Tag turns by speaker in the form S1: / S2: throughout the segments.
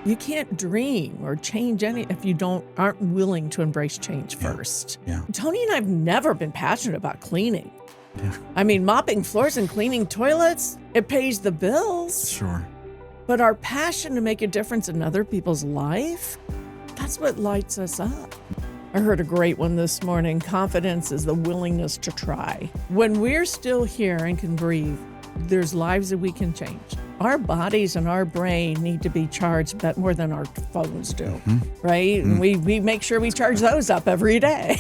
S1: You can't dream or change any if you aren't willing to embrace change first.
S2: Yeah.
S1: Tony and I have never been passionate about cleaning.
S2: Yeah.
S1: I mean, mopping floors and cleaning toilets, it pays the bills.
S2: Sure.
S1: But our passion to make a difference in other people's life, that's what lights us up. I heard a great one this morning. Confidence is the willingness to try. When we're still here and can breathe, there's lives that we can change. Our bodies and our brain need to be charged a bit more than our phones do, right? And we make sure we charge those up every day.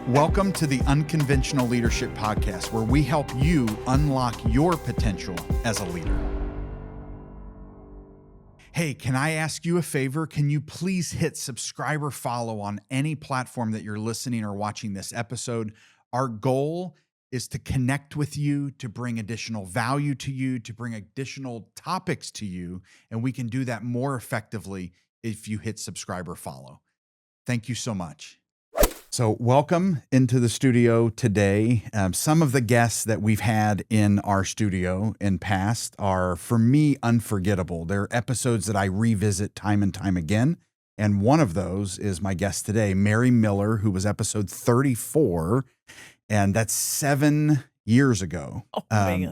S2: Welcome to the Unconventional Leadership Podcast, where we help you unlock your potential as a leader. Hey, can I ask you a favor? Can you please hit subscribe or follow on any platform that you're listening or watching this episode? Our goal is to connect with you, to bring additional value to you, to bring additional topics to you, and we can do that more effectively if you hit subscribe or follow. Thank you so much. So welcome into the studio today. Some of the guests that we've had in our studio in past are, for me, unforgettable. They're episodes that I revisit time and time again. And one of those is my guest today, Mary Miller, who was episode 34. And that's 7 years ago,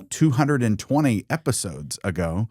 S2: 220 episodes ago.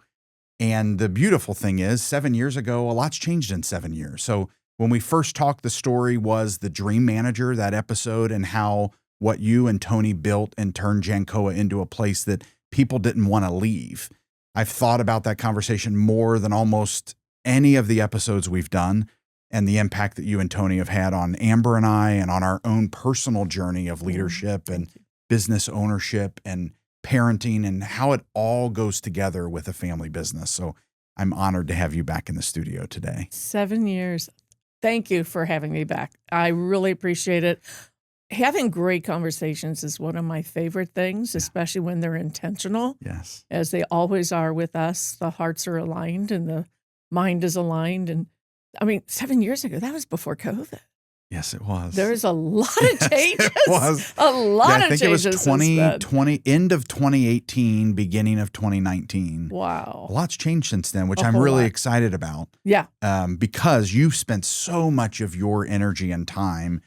S2: And the beautiful thing is 7 years ago, a lot's changed in 7 years. So when we first talked, the story was the Dream Manager, that episode, and how what you and Tony built and turned JANCOA into a place that people didn't want to leave. I've thought about that conversation more than almost any of the episodes we've done, and the impact that you and Tony have had on Amber and I and on our own personal journey of leadership and business ownership and parenting and how it all goes together with a family business. So I'm honored to have you back in the studio today.
S1: 7 years. Thank you for having me back. I really appreciate it. Having great conversations is one of my favorite things, especially when they're intentional.
S2: Yes.
S1: As they always are with us. The hearts are aligned and the mind is aligned. And I mean, 7 years ago, that was before COVID.
S2: Yes, it was.
S1: There's a lot of changes.
S2: It was.
S1: A lot of changes.
S2: I think it was 2020, end of 2018, beginning of 2019.
S1: Wow.
S2: A lot's changed since then, which I'm really excited about.
S1: Yeah.
S2: Because you've spent so much of your energy and time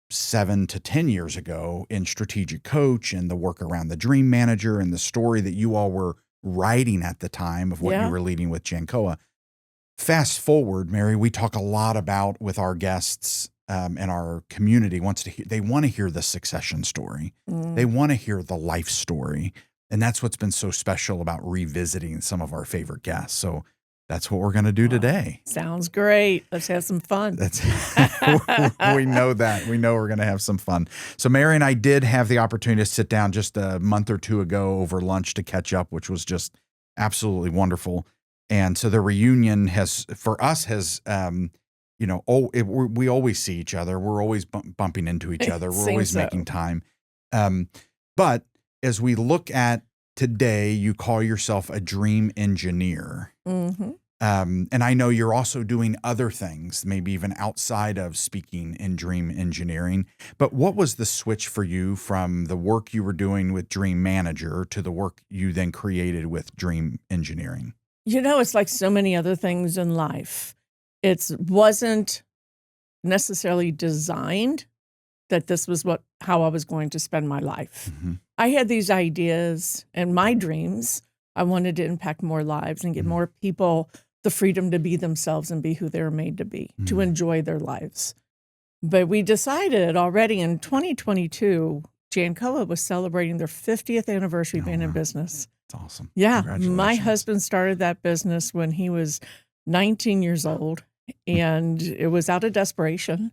S2: 7 to 10 years ago in Strategic Coach and the work around the Dream Manager and the story that you all were writing at the time of what you were leading with JANCOA. Fast forward, Mary, we talk a lot about with our guests and our community they want to hear the succession story. They want to hear the life story. And that's what's been so special about revisiting some of our favorite guests. So that's what we're going to do today.
S1: Sounds great. Let's have some fun.
S2: We know that. We know we're going to have some fun. So Mary and I did have the opportunity to sit down just a month or two ago over lunch to catch up, which was just absolutely wonderful. And so the reunion we always see each other. We're always bumping into each other. We're always making time. But as we look at today, you call yourself a dream engineer. Mm-hmm. And I know you're also doing other things, maybe even outside of speaking in dream engineering. But what was the switch for you from the work you were doing with Dream Manager to the work you then created with dream engineering?
S1: You know, it's like so many other things in life. It wasn't necessarily designed that this was how I was going to spend my life. Mm-hmm. I had these ideas and my dreams. I wanted to impact more lives and give more people the freedom to be themselves and be who they were made to be, to enjoy their lives. But we decided already in 2022, JANCOA was celebrating their 50th anniversary being in business.
S2: That's awesome.
S1: Yeah. My husband started that business when he was 19 years old, and it was out of desperation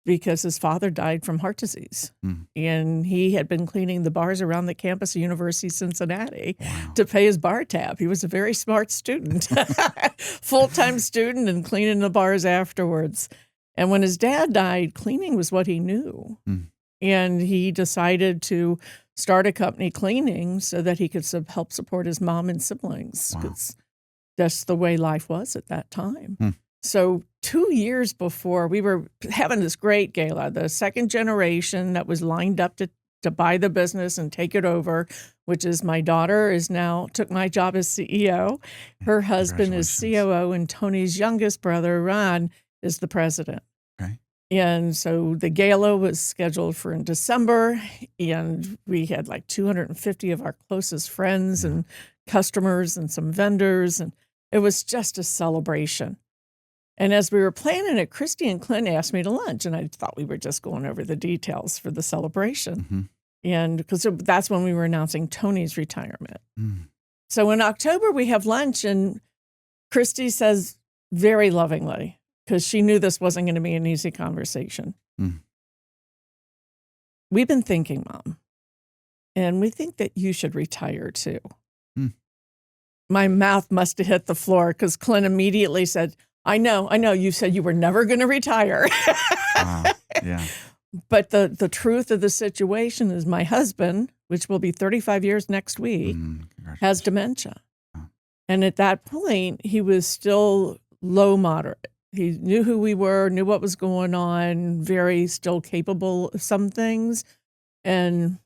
S1: because his father died from heart disease. And he had been cleaning the bars around the campus of University of Cincinnati to pay his bar tab. He was a very smart student, full-time student, and cleaning the bars afterwards. And when his dad died, cleaning was what he knew. And he decided to start a company cleaning so that he could help support his mom and siblings. Because that's the way life was at that time. So 2 years before, we were having this great gala, the second generation that was lined up to to buy the business and take it over, which is my daughter took my job as CEO. Her husband is COO, and Tony's youngest brother, Ron, is the president.
S2: Okay.
S1: And so the gala was scheduled for in December, and we had like 250 of our closest friends and customers and some vendors, and it was just a celebration. And as we were planning it, Christy and Clint asked me to lunch, and I thought we were just going over the details for the celebration. And because that's when we were announcing Tony's retirement. So in October, we have lunch, and Christy says very lovingly, because she knew this wasn't going to be an easy conversation. We've been thinking, Mom, and we think that you should retire too. My mouth must have hit the floor because Clint immediately said, I know, you said you were never going to retire.
S2: Wow. Yeah.
S1: But the truth of the situation is my husband, which will be 35 years next week, has dementia. And at that point, he was still low moderate. He knew who we were, knew what was going on, very still capable of some things. And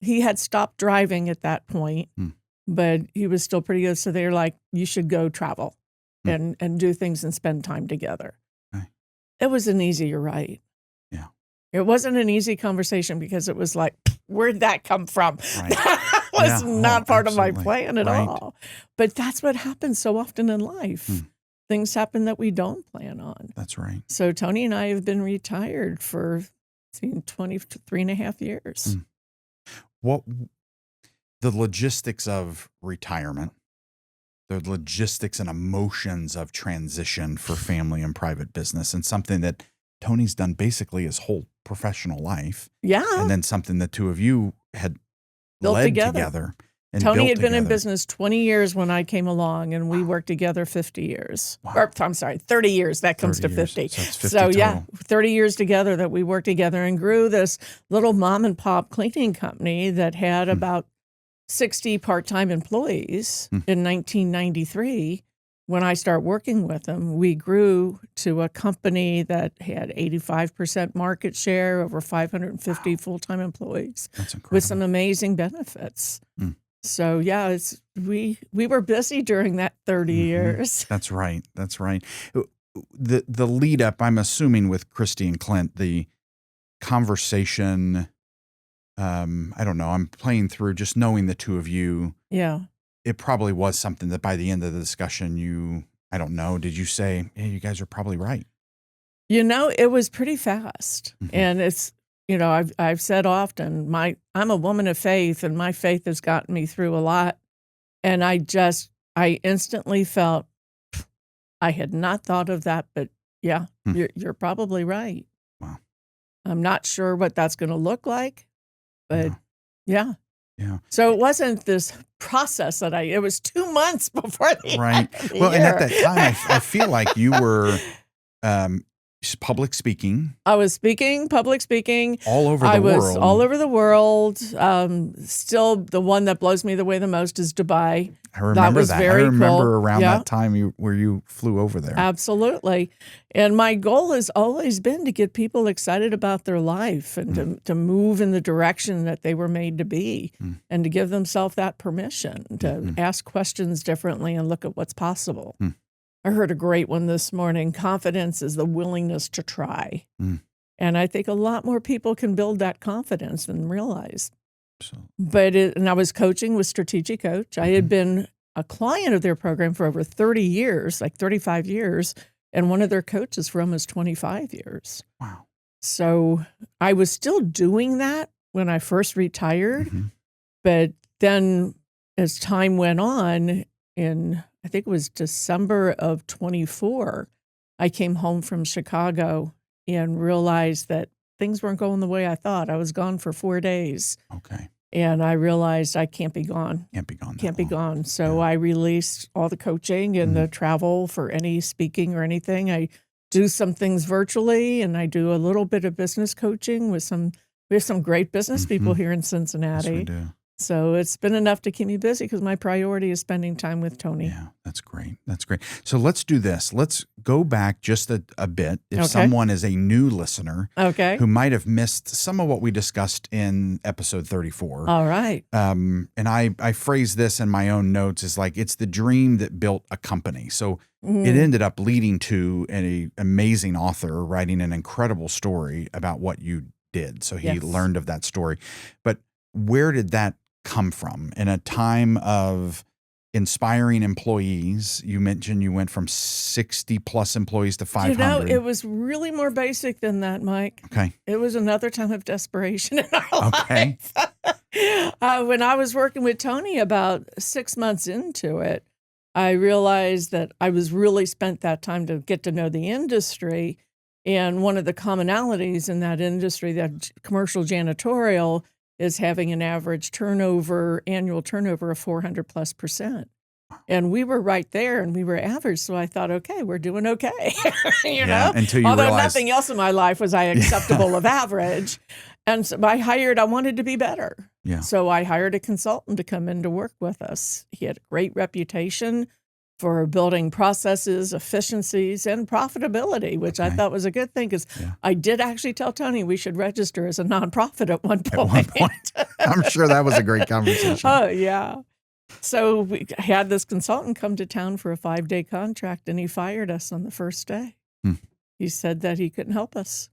S1: he had stopped driving at that point, but he was still pretty good. So they're like, you should go travel and do things and spend time together.
S2: Okay.
S1: It was an easy, you're right.
S2: Yeah.
S1: It wasn't an easy conversation because it was like, where'd that come from?
S2: Right.
S1: That was not part of my
S2: absolutely.
S1: plan at all. But that's what happens so often in life. Things happen that we don't plan on.
S2: That's right.
S1: So Tony and I have been retired for 23 and a half years.
S2: What the logistics of retirement, the logistics and emotions of transition for family and private business, and something that Tony's done basically his whole professional life.
S1: Yeah.
S2: And then something the two of you had
S1: built
S2: led
S1: together.
S2: And
S1: Tony
S2: built
S1: had been in
S2: together.
S1: business 20 years when I came along, and we worked together 50 years.
S2: Wow.
S1: Or, I'm sorry, 30 years. That comes to
S2: 30 years.
S1: 50.
S2: So it's 50
S1: So yeah,
S2: total.
S1: 30 years together that we worked together and grew this little mom and pop cleaning company that had about 60 part-time employees in 1993. When I started working with them, we grew to a company that had 85% market share, over 550 full-time employees.
S2: That's incredible.
S1: With some amazing benefits. So yeah, we were busy during that 30 years.
S2: That's right. That's right. The lead up, I'm assuming, with Christy and Clint, the conversation, I don't know, I'm playing through just knowing the two of you.
S1: Yeah.
S2: It probably was something that by the end of the discussion, I don't know, did you say, hey, you guys are probably right?
S1: You know, it was pretty fast. And it's, I've said often, I'm a woman of faith, and my faith has gotten me through a lot. And I instantly felt, I had not thought of that, but yeah, you're probably right.
S2: Wow.
S1: I'm not sure what that's going to look like, but yeah.
S2: Yeah.
S1: So it wasn't this process it was 2 months before the end of the
S2: Well,
S1: year.
S2: and at that time, I feel like you were public speaking.
S1: I was public speaking.
S2: All over the world.
S1: I was all over the world. Still, the one that blows me away the most is Dubai.
S2: I remember that. I remember
S1: cool.
S2: around that time where you flew over there.
S1: Absolutely. And my goal has always been to get people excited about their life and to move in the direction that they were made to be and to give themselves that permission to ask questions differently and look at what's possible. I heard a great one this morning. Confidence is the willingness to try. And I think a lot more people can build that confidence than realize. And I was coaching with Strategic Coach. I had been a client of their program for over 30 years, like 35 years. And one of their coaches for almost 25 years.
S2: Wow.
S1: So I was still doing that when I first retired. But then as time went on, I think it was December of 24, I came home from Chicago and realized that things weren't going the way I thought. I was gone for 4 days.
S2: Okay.
S1: And I realized I can't be gone.
S2: Can't be gone.
S1: So I released all the coaching and the travel for any speaking or anything. I do some things virtually, and I do a little bit of business coaching with we have some great business people here in Cincinnati.
S2: Yes, we do.
S1: So it's been enough to keep me busy because my priority is spending time with Tony.
S2: Yeah, that's great. That's great. So let's do this. Let's go back just a bit. If
S1: Okay.
S2: someone is a new listener
S1: Okay.
S2: who might have missed some of what we discussed in episode 34.
S1: All right.
S2: And I phrase this in my own notes as like, it's the dream that built a company. So it ended up leading to an amazing author writing an incredible story about what you did. So he learned of that story. But where did that come from? In a time of inspiring employees, you mentioned you went from 60 plus employees to 500.
S1: It was really more basic than that, Mike.
S2: Okay.
S1: It was another time of desperation in our life. When I was working with Tony about 6 months into it, I realized that I was really spent that time to get to know the industry. And one of the commonalities in that industry, that commercial janitorial, is having an average annual turnover of 400+%. And we were right there and we were average. So I thought, okay, we're doing okay. you know,
S2: until you
S1: although
S2: realized
S1: nothing else in my life was acceptable of average. And so I wanted to be better.
S2: Yeah.
S1: So I hired a consultant to come in to work with us. He had a great reputation for building processes, efficiencies, and profitability, which I thought was a good thing because I did actually tell Tony we should register as a nonprofit at one point.
S2: At one point. I'm sure that was a great conversation.
S1: Oh, yeah. So we had this consultant come to town for a 5-day contract, and he fired us on the first day. He said that he couldn't help us.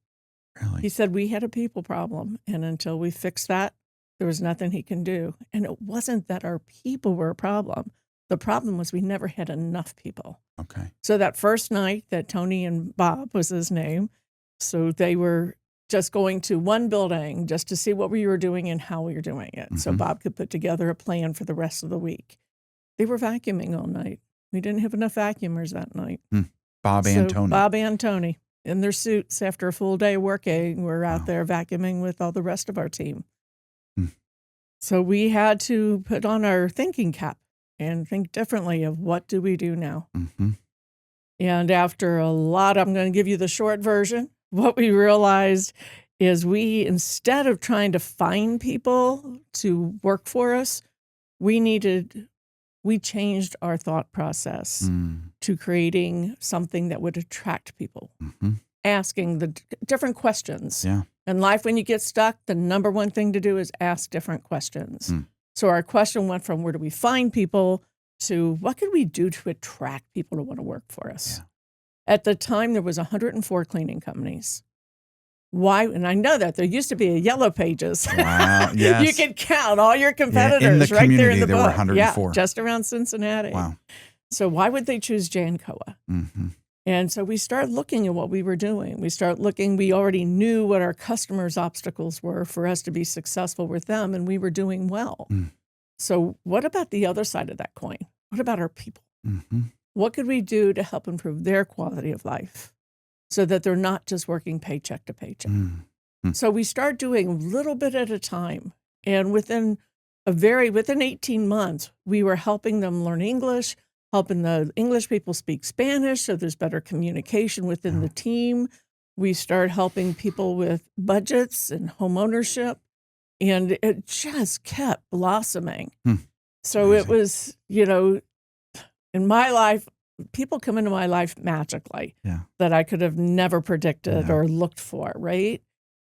S2: Really?
S1: He said we had a people problem, and until we fixed that, there was nothing he can do. And it wasn't that our people were a problem. The problem was we never had enough people.
S2: Okay.
S1: So that first night that Tony and Bob was his name, so they were just going to one building just to see what we were doing and how we were doing it. So Bob could put together a plan for the rest of the week. They were vacuuming all night. We didn't have enough vacuumers that night.
S2: Bob and Tony.
S1: Bob and Tony in their suits after a full day working were out there vacuuming with all the rest of our team. So we had to put on our thinking cap and think differently of what do we do now. And after a lot, I'm going to give you the short version. What we realized is instead of trying to find people to work for us, we changed our thought process to creating something that would attract people, asking the different questions.
S2: Yeah.
S1: In life, when you get stuck, the number one thing to do is ask different questions. So our question went from where do we find people to what could we do to attract people to want to work for us? Yeah. At the time, there was 104 cleaning companies. Why? And I know that there used to be a Yellow Pages.
S2: Wow. Yes.
S1: You could count all your competitors
S2: in the
S1: right there in the
S2: there
S1: book.
S2: were 104.
S1: Yeah, just around Cincinnati.
S2: Wow.
S1: So why would they choose JANCOA? And so we started looking at what we were doing. We already knew what our customers' obstacles were for us to be successful with them, and we were doing well. So what about the other side of that coin? What about our people? What could we do to help improve their quality of life so that they're not just working paycheck to paycheck? So we start doing a little bit at a time. And within 18 months, we were helping them learn English, helping the English people speak Spanish so there's better communication within the team. We started helping people with budgets and home ownership, and it just kept blossoming. So
S2: Amazing.
S1: it was, in my life, people come into my life magically that I could have never predicted or looked for, right?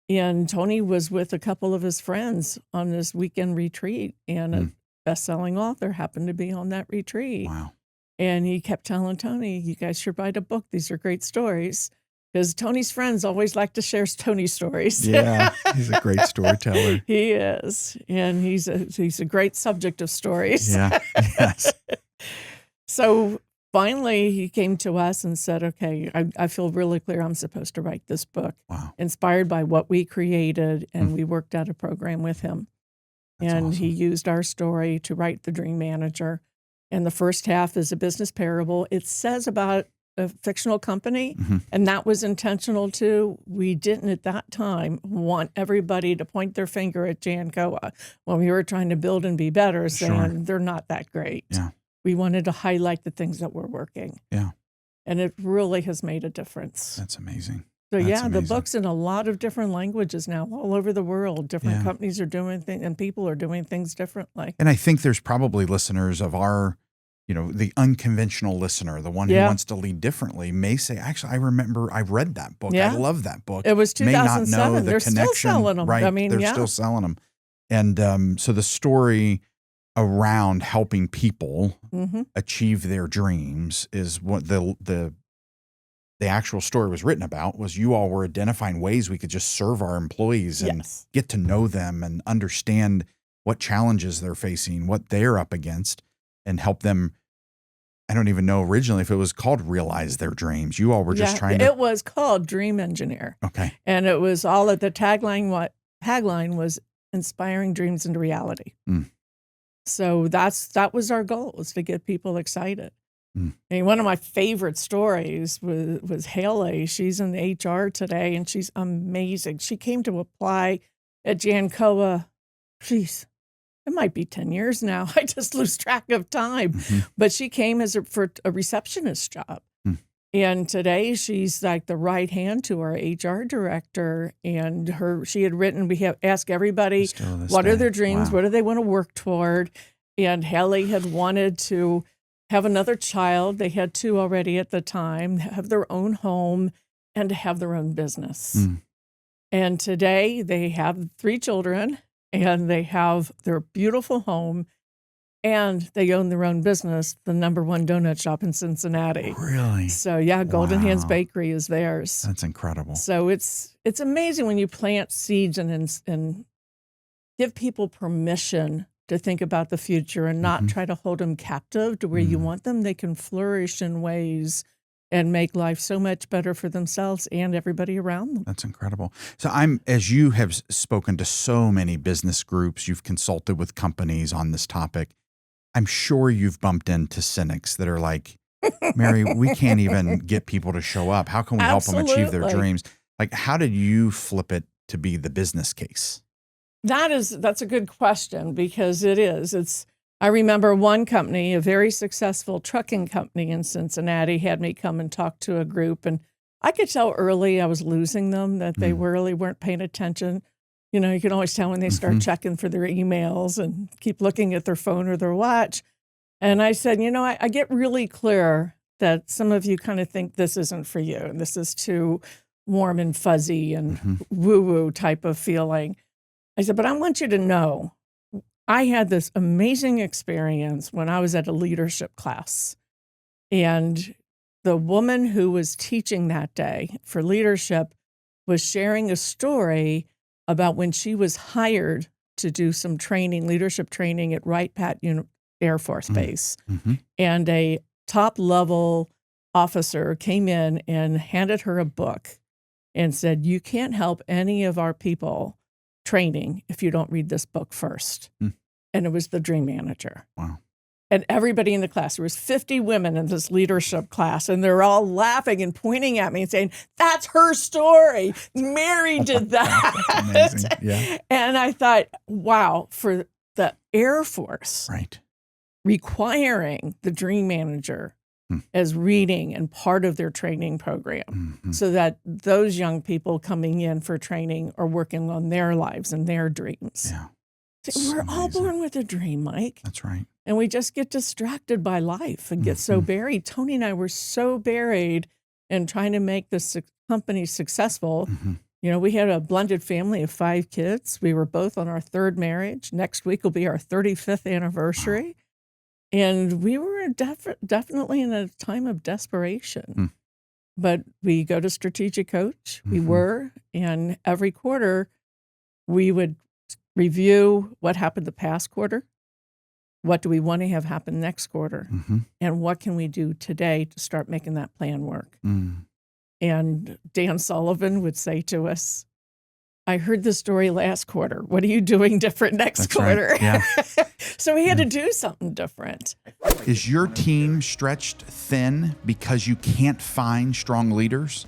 S1: And Tony was with a couple of his friends on this weekend retreat, and a best-selling author happened to be on that retreat.
S2: Wow.
S1: And he kept telling Tony, you guys should write a book. These are great stories. Because Tony's friends always like to share Tony's stories.
S2: Yeah, he's a great storyteller.
S1: He is. And he's a great subject of stories.
S2: Yeah, yes.
S1: So finally, he came to us and said, okay, I feel really clear I'm supposed to write this book.
S2: Wow.
S1: Inspired by what we created, and we worked out a program with him.
S2: That's
S1: and
S2: awesome.
S1: He used our story to write The Dream Manager. And the first half is a business parable. It says about a fictional company, and that was intentional too. We didn't at that time want everybody to point their finger at JANCOA when we were trying to build and be better, saying they're not that great.
S2: Yeah.
S1: We wanted to highlight the things that were working.
S2: Yeah.
S1: And it really has made a difference.
S2: That's amazing.
S1: So
S2: That's
S1: yeah, the
S2: amazing.
S1: book's in a lot of different languages now, all over the world. Different companies are doing things, and people are doing things differently.
S2: And I think there's probably listeners of our, the unconventional listener, the one who wants to lead differently, may say, actually, I remember I read that book. I love that book.
S1: It was
S2: May not
S1: 2007.
S2: know the
S1: They're
S2: connection.
S1: still selling them.
S2: Right.
S1: I mean,
S2: they're still selling them. And so the story around helping people achieve their dreams is what the actual story was written about. Was you all were identifying ways we could just serve our employees and get to know them and understand what challenges they're facing, what they're up against, and help them. I don't even know originally if it was called Realize Their Dreams. You all were just trying to.
S1: It was called Dream Engineer.
S2: Okay.
S1: And it was all at the tagline was inspiring dreams into reality. So that was our goal, was to get people excited. I mean, one of my favorite stories was Haley. She's in the HR today, and she's amazing. She came to apply at JANCOA. It might be 10 years now. I just lose track of time. But she came for a receptionist job. And today she's like the right hand to our HR director. And she had written, we have asked everybody, what are their dreams? What do they want to work toward? And Haley had wanted to have another child. They had 2 already at the time, have their own home, and to have their own business. And today they have 3 children, and they have their beautiful home, and they own their own business, the #1 donut shop in Cincinnati.
S2: Really?
S1: So yeah, Golden Hands Bakery is theirs.
S2: That's incredible.
S1: So it's amazing when you plant seeds and give people permission to think about the future and not try to hold them captive to where you want them. They can flourish in ways and make life so much better for themselves and everybody around them.
S2: That's incredible. So as you have spoken to so many business groups, you've consulted with companies on this topic, I'm sure you've bumped into cynics that are like, Mary, we can't even get people to show up. How can we help them achieve their dreams? Like, how did you flip it to be the business case?
S1: That's a good question, because I remember one company, a very successful trucking company in Cincinnati, had me come and talk to a group, and I could tell early I was losing them, that they really weren't paying attention. You can always tell when they start checking for their emails and keep looking at their phone or their watch. And I said, I get really clear that some of you kind of think this isn't for you, and this is too warm and fuzzy and woo-woo type of feeling. I said, but I want you to know, I had this amazing experience when I was at a leadership class. And the woman who was teaching that day for leadership was sharing a story about when she was hired to do some leadership training at Wright-Patt Air Force Base. And a top-level officer came in and handed her a book and said, you can't help any of our people training if you don't read this book first. And it was The Dream Manager.
S2: Wow.
S1: And everybody in the class, there was 50 women in this leadership class, and they're all laughing and pointing at me and saying, that's her story. Mary did that.
S2: Amazing. Yeah.
S1: And I thought, wow, for the Air Force requiring the Dream Manager as reading and part of their training program, so that those young people coming in for training are working on their lives and their dreams.
S2: Yeah.
S1: We're all born with a dream, Mike.
S2: That's right.
S1: And we just get distracted by life and get so buried. Tony and I were so buried in trying to make this company successful. We had a blended family of 5 kids. We were both on our 3rd marriage. Next week will be our 35th anniversary. And we were definitely in a time of desperation. But we go to Strategic Coach. We were. And every quarter, we would review what happened the past quarter. What do we want to have happen next quarter? And what can we do today to start making that plan work? And Dan Sullivan would say to us, I heard the story last quarter. What are you doing different next quarter?
S2: Right. Yeah.
S1: So we had to do something different.
S2: Is your team stretched thin because you can't find strong leaders?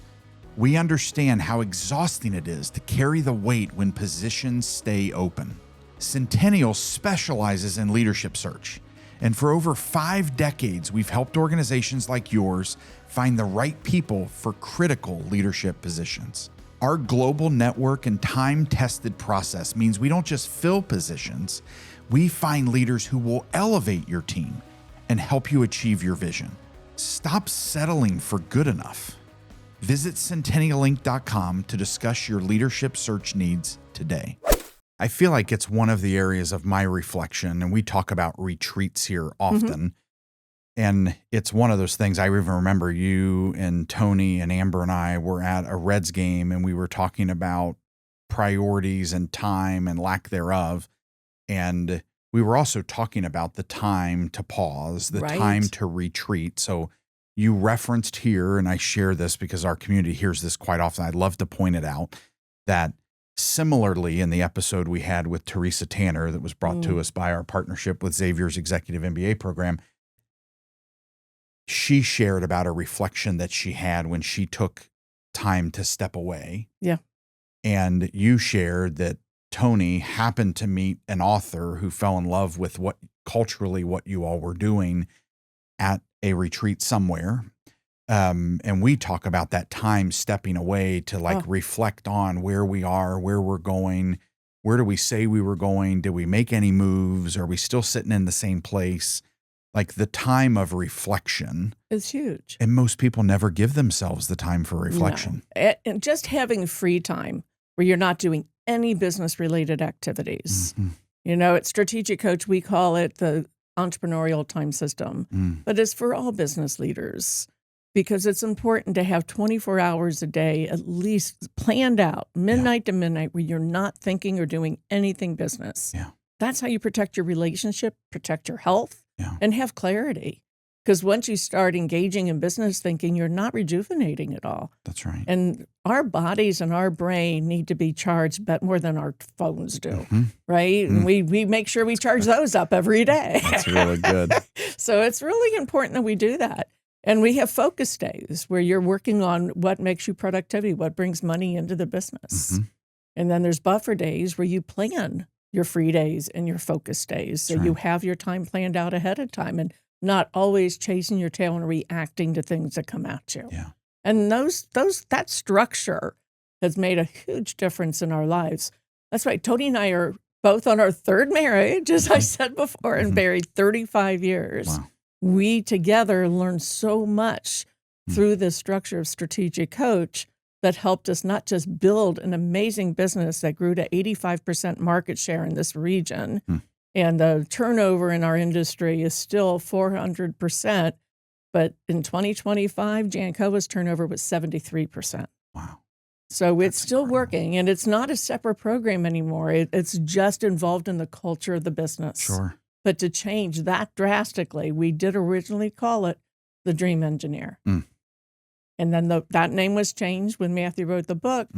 S2: We understand how exhausting it is to carry the weight when positions stay open. Centennial specializes in leadership search, And for over 5 decades, we've helped organizations like yours find the right people for critical leadership positions. Our global network and time-tested process means we don't just fill positions, we find leaders who will elevate your team and help you achieve your vision. Stop settling for good enough. Visit centenniallink.com to discuss your leadership search needs today. I feel like it's one of the areas of my reflection, and we talk about retreats here often. And it's one of those things. I even remember you and Tony and Amber and I were at a Reds game, and we were talking about priorities and time and lack thereof. And we were also talking about the time to pause, the time to retreat. So you referenced here, and I share this because our community hears this quite often. I'd love to point it out that similarly in the episode we had with Teresa Tanner that was brought to us by our partnership with Xavier's Executive MBA program, she shared about a reflection that she had when she took time to step away.
S1: Yeah.
S2: And you shared that Tony happened to meet an author who fell in love with what you all were doing at a retreat somewhere. And we talk about that time stepping away to reflect on where we are, where we're going, where do we say we were going? Did we make any moves? Are we still sitting in the same place? Like the time of reflection
S1: is huge.
S2: And most people never give themselves the time for reflection.
S1: No. And just having free time where you're not doing any business related activities. You know, at Strategic Coach, we call it the entrepreneurial time system, but it's for all business leaders. Because it's important to have 24 hours a day, at least planned out, midnight to midnight, where you're not thinking or doing anything business.
S2: Yeah.
S1: That's how you protect your relationship, protect your health, and have clarity. Because once you start engaging in business thinking, you're not rejuvenating at all.
S2: That's right.
S1: And our bodies and our brain need to be charged but more than our phones do, right? And we make sure we charge those up every day.
S2: That's really good.
S1: So it's really important that we do that. And we have focus days where you're working on what makes you productivity, what brings money into the business. And then there's buffer days where you plan your free days and your focus days. So you have your time planned out ahead of time and not always chasing your tail and reacting to things that come at you.
S2: Yeah.
S1: And that structure has made a huge difference in our lives. That's right. Tony and I are both on our third marriage, as I said before, and married 35 years.
S2: Wow.
S1: We together learned so much through this structure of Strategic Coach that helped us not just build an amazing business that grew to 85% market share in this region, and the turnover in our industry is still 400%, but in 2025, JANCOA's turnover was 73%.
S2: Wow.
S1: So it's still working, and it's not a separate program anymore. It's just involved in the culture of the business.
S2: Sure.
S1: But to change that drastically, we did originally call it the Dream Engineer. And then that name was changed when Matthew wrote the book.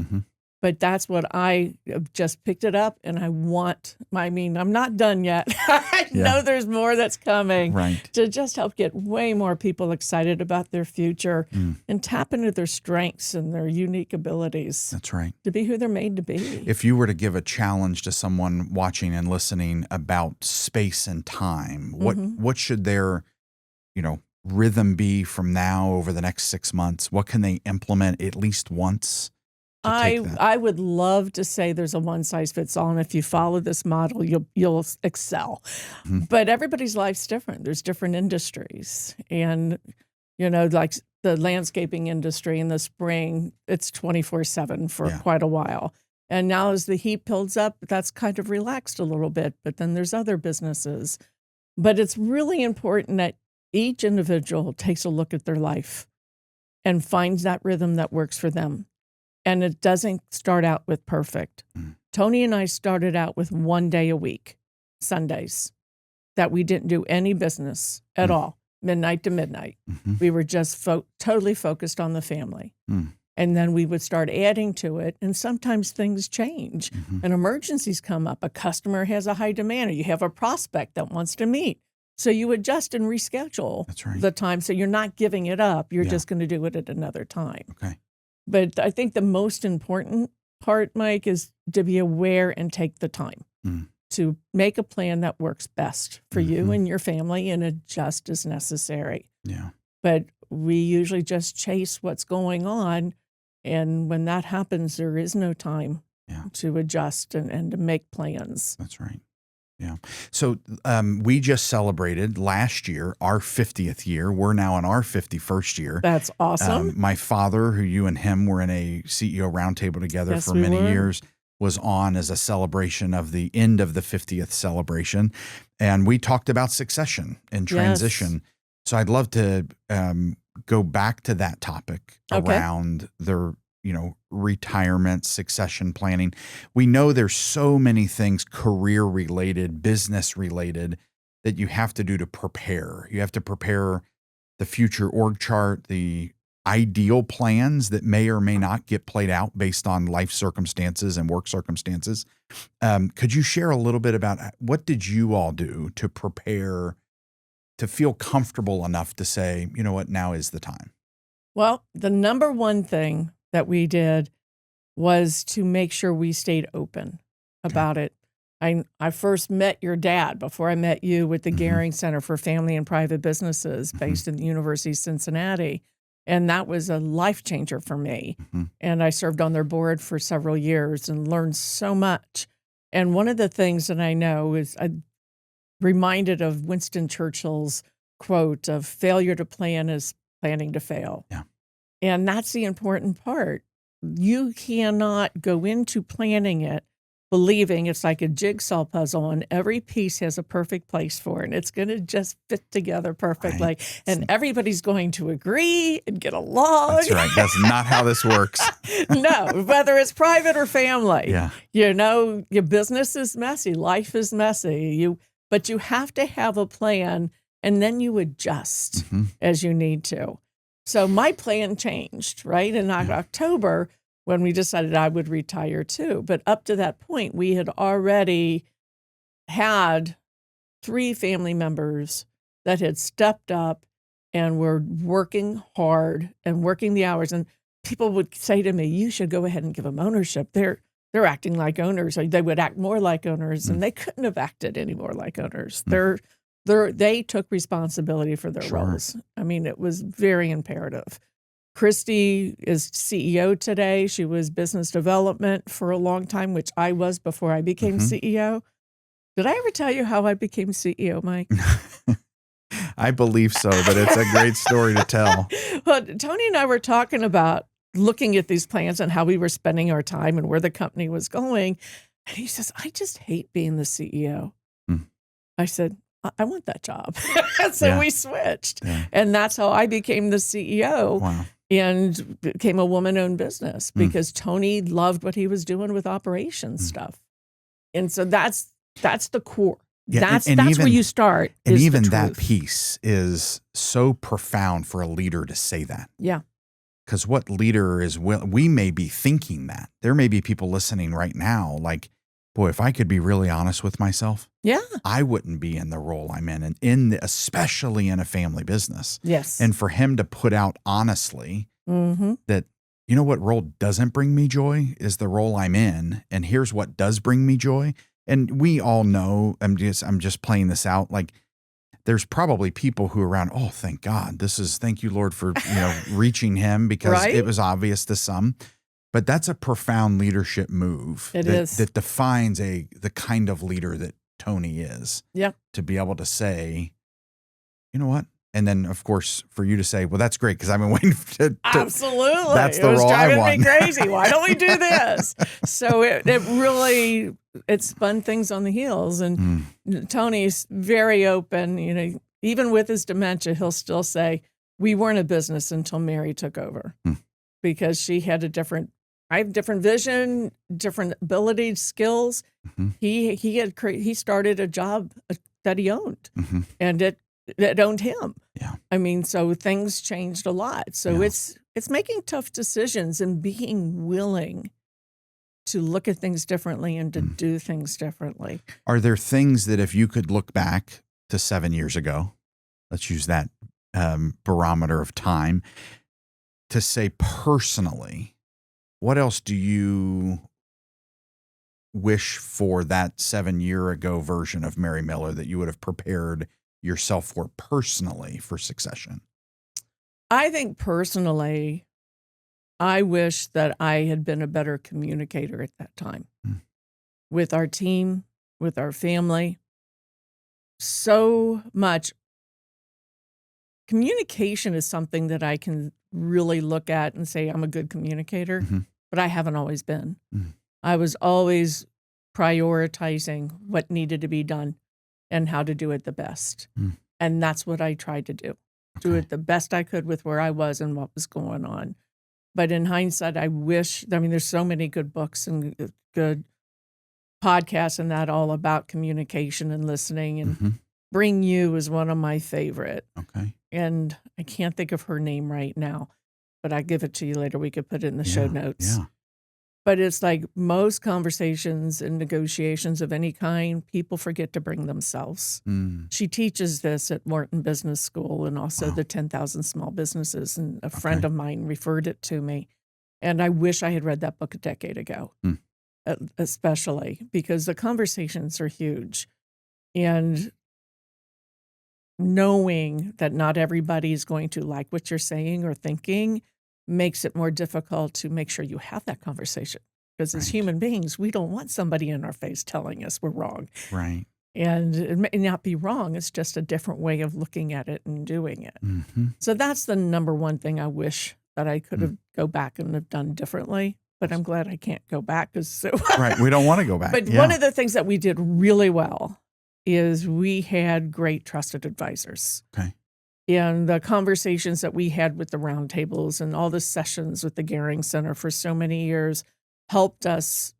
S1: But that's what I just picked it up, and I'm not done yet. I know there's more that's coming to just help get way more people excited about their future and tap into their strengths and their unique abilities.
S2: That's right.
S1: To be who they're made to be.
S2: If you were to give a challenge to someone watching and listening about space and time, what should their, rhythm be from now over the next 6 months? What can they implement at least once?
S1: I would love to say there's a one size fits all, and if you follow this model, you'll excel. But everybody's life's different. There's different industries, and like the landscaping industry in the spring, it's 24/7 for quite a while. And now as the heat builds up, that's kind of relaxed a little bit. But then there's other businesses. But it's really important that each individual takes a look at their life and finds that rhythm that works for them. And it doesn't start out with perfect. Tony and I started out with 1 day a week, Sundays, that we didn't do any business at all, midnight to midnight. We were just totally focused on the family. And then we would start adding to it. And sometimes things change and emergencies come up. A customer has a high demand, or you have a prospect that wants to meet. So you adjust and reschedule the time. So you're not giving it up. You're just going to do it at another time.
S2: Okay.
S1: But I think the most important part, Mike, is to be aware and take the time to make a plan that works best for you and your family and adjust as necessary.
S2: Yeah.
S1: But we usually just chase what's going on. And when that happens, there is no time to adjust and to make plans.
S2: That's right. Yeah. So we just celebrated last year our 50th year. We're now in our 51st year.
S1: That's awesome.
S2: My father, who you and him were in a CEO roundtable together for many years, was on as a celebration of the end of the 50th celebration. And we talked about succession and transition. Yes. So I'd love to go back to that topic around the retirement, succession planning. We know there's so many things career related, business related that you have to do to prepare. You have to prepare the future org chart, the ideal plans that may or may not get played out based on life circumstances and work circumstances. Could you share a little bit about what did you all do to prepare to feel comfortable enough to say, you know what, now is the time?
S1: Well, the number one thing that we did was to make sure we stayed open about it. I first met your dad before I met you with the Gehring Center for Family and Private Businesses based in the University of Cincinnati. And that was a life changer for me. And I served on their board for several years and learned so much. And one of the things that I know is I'm reminded of Winston Churchill's quote of failure to plan is planning to fail.
S2: Yeah.
S1: And that's the important part. You cannot go into planning it believing it's like a jigsaw puzzle and every piece has a perfect place for it. And it's going to just fit together perfectly. Right. And everybody's going to agree and get along.
S2: That's right. That's not how this works.
S1: No, whether it's private or family.
S2: Yeah.
S1: Your business is messy. Life is messy. But you have to have a plan and then you adjust as you need to. So my plan changed, right? In October, when we decided I would retire too. But up to that point, we had already had 3 family members that had stepped up and were working hard and working the hours. And people would say to me, you should go ahead and give them ownership. They're acting like owners, or they would act more like owners, and they couldn't have acted any more like owners. They took responsibility for their roles. I mean, it was very imperative. Christy is CEO today. She was business development for a long time, which I was before I became CEO. Did I ever tell you how I became CEO, Mike?
S2: I believe so, but it's a great story to tell.
S1: Well, Tony and I were talking about looking at these plans and how we were spending our time and where the company was going. And he says, I just hate being the CEO. I said, I want that job. So we switched. Yeah. And that's how I became the CEO and became a woman-owned business because Tony loved what he was doing with operations stuff. And so that's the core. Yeah, that's even, where you start.
S2: And even that piece is so profound for a leader to say that.
S1: Yeah.
S2: Because what leader is we may be thinking that. There may be people listening right now like, boy, if I could be really honest with myself, I wouldn't be in the role I'm in, especially in a family business.
S1: Yes.
S2: And for him to put out honestly that, you know what role doesn't bring me joy is the role I'm in. And here's what does bring me joy. And we all know, I'm just playing this out. Like there's probably people who are around, oh, thank God. Thank you, Lord, for reaching him because it was obvious to some. But that's a profound leadership move. That defines the kind of leader that Tony is.
S1: Yeah.
S2: To be able to say, you know what? And then, of course, for you to say, well, that's great because I've been waiting to
S1: absolutely.
S2: That's the role I want.
S1: It was driving me crazy. Why don't we do this? So it really spun things on the heels. And Tony's very open. Even with his dementia, he'll still say, we weren't a business until Mary took over because she had I have different vision, different abilities, skills. He started a job that he owned, and it owned him.
S2: Yeah.
S1: I mean, so things changed a lot. So it's making tough decisions and being willing to look at things differently and to do things differently.
S2: Are there things that if you could look back to 7 years ago, let's use that barometer of time, to say personally, what else do you wish for that 7-year ago version of Mary Miller that you would have prepared yourself for personally for succession?
S1: I think personally, I wish that I had been a better communicator at that time with our team, with our family. So much communication is something that I can really look at and say I'm a good communicator, but I haven't always been. I was always prioritizing what needed to be done and how to do it the best. And that's what I tried to do. Do it the best I could with where I was and what was going on. But in hindsight, I wish, there's so many good books and good podcasts and that all about communication and listening. And Bring You is one of my favorite.
S2: Okay.
S1: And I can't think of her name right now, but I'll give it to you later. We could put it in the show notes.
S2: Yeah.
S1: But it's like most conversations and negotiations of any kind, people forget to bring themselves. She teaches this at Wharton Business School and also the 10,000 Small Businesses. And a friend of mine referred it to me. And I wish I had read that book a decade ago, especially because the conversations are huge. And knowing that not everybody is going to like what you're saying or thinking makes it more difficult to make sure you have that conversation. Because as human beings, we don't want somebody in our face telling us we're wrong.
S2: Right.
S1: And it may not be wrong. It's just a different way of looking at it and doing it. So that's the number one thing I wish that I could have go back and have done differently. But I'm glad I can't go back.
S2: Right. We don't want to go back.
S1: But one of the things that we did really well is we had great trusted advisors.
S2: Okay.
S1: And the conversations that we had with the roundtables and all the sessions with the Gehring Center for so many years helped us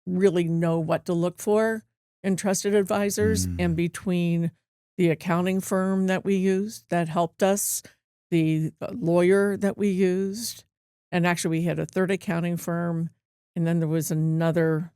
S1: really know what to look for in trusted advisors. And between the accounting firm that we used that helped us, the lawyer that we used, and actually we had a third accounting firm, and then there was another,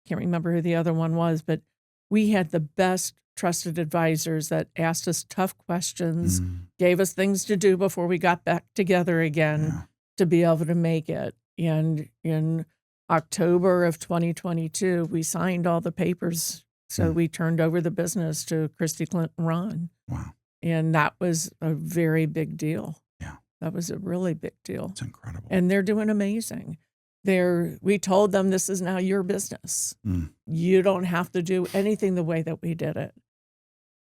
S1: can't remember who the other one was, but we had the best trusted advisors that asked us tough questions, gave us things to do before we got back together again to be able to make it. And in October of 2022, we signed all the papers. So we turned over the business to Christy, Clint, and Ron.
S2: Wow.
S1: And that was a very big deal.
S2: Yeah.
S1: That was a really big deal.
S2: It's incredible.
S1: And they're doing amazing. We told them this is now your business. You don't have to do anything the way that we did it.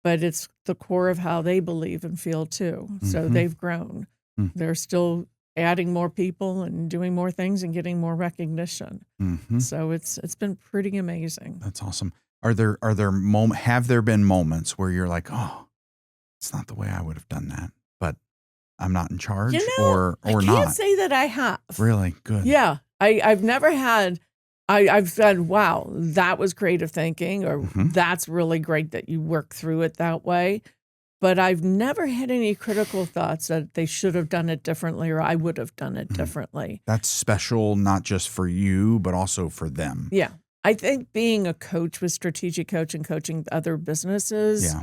S1: But it's the core of how they believe and feel too. So they've grown. They're still adding more people and doing more things and getting more recognition. So it's been pretty amazing.
S2: That's awesome. Have there been moments where you're like, oh, it's not the way I would have done that, but I'm not in charge, or
S1: I
S2: not?
S1: can't say that I have.
S2: Really? Good.
S1: Yeah. I've never had, I've said, wow, that was creative thinking, or that's really great that you work through it that way. But I've never had any critical thoughts that they should have done it differently or I would have done it differently.
S2: That's special, not just for you, but also for them.
S1: Yeah. I think being a coach with Strategic Coach and coaching other businesses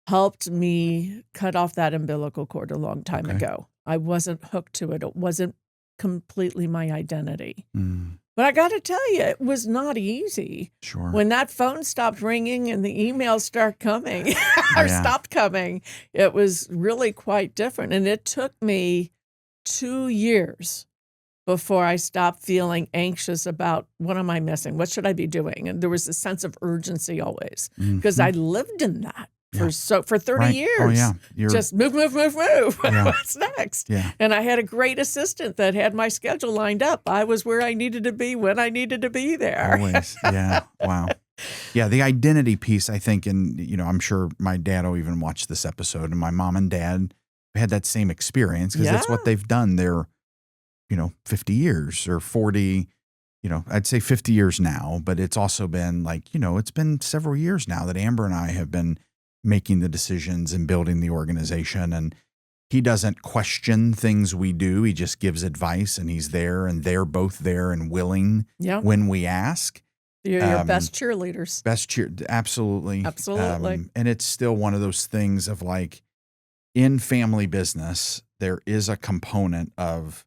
S1: helped me cut off that umbilical cord a long time ago. I wasn't hooked to it. It wasn't completely my identity. But I got to tell you, it was not easy.
S2: Sure.
S1: When that phone stopped ringing and the emails start coming or stopped coming, it was really quite different. And it took me 2 years before I stopped feeling anxious about what am I missing? What should I be doing? And there was a sense of urgency always because I lived in that for 30 years.
S2: Oh, yeah.
S1: Just move.
S2: Yeah.
S1: What's next?
S2: Yeah.
S1: And I had a great assistant that had my schedule lined up. I was where I needed to be when I needed to be there.
S2: Always. Yeah. Wow. Yeah. The identity piece, I think, and, I'm sure my dad will even watch this episode, and my mom and dad had that same experience because that's what they've done. They're, 50 years or 40, I'd say 50 years now, but it's also been like, it's been several years now that Amber and I have been making the decisions and building the organization. And he doesn't question things we do. He just gives advice, and he's there, and they're both there and willing when we ask.
S1: You're your best cheerleaders.
S2: Absolutely.
S1: Absolutely.
S2: And it's still one of those things of like, in family business, there is a component of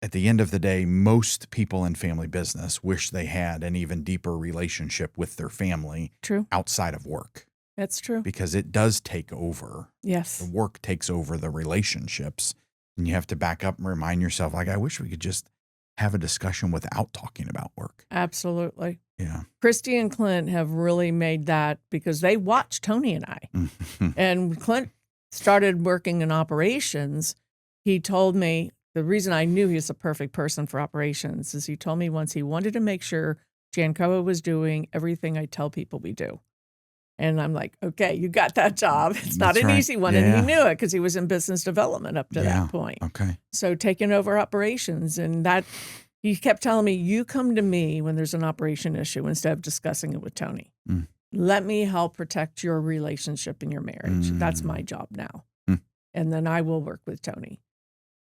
S2: at the end of the day, most people in family business wish they had an even deeper relationship with their family
S1: True.
S2: outside of work.
S1: That's true.
S2: Because it does take over.
S1: Yes.
S2: The work takes over the relationships. And you have to back up and remind yourself, like, I wish we could just have a discussion without talking about work.
S1: Absolutely.
S2: Yeah.
S1: Christy and Clint have really made that because they watched Tony and I. And when Clint started working in operations, he told me, the reason I knew he was the perfect person for operations is he told me once he wanted to make sure JANCOA was doing everything I tell people we do. And I'm like, okay, you got that job. It's not an easy one. And he knew it because he was in business development up to that point.
S2: Okay.
S1: So taking over operations, and that he kept telling me, you come to me when there's an operation issue instead of discussing it with Tony. Let me help protect your relationship and your marriage. That's my job now. And then I will work with Tony.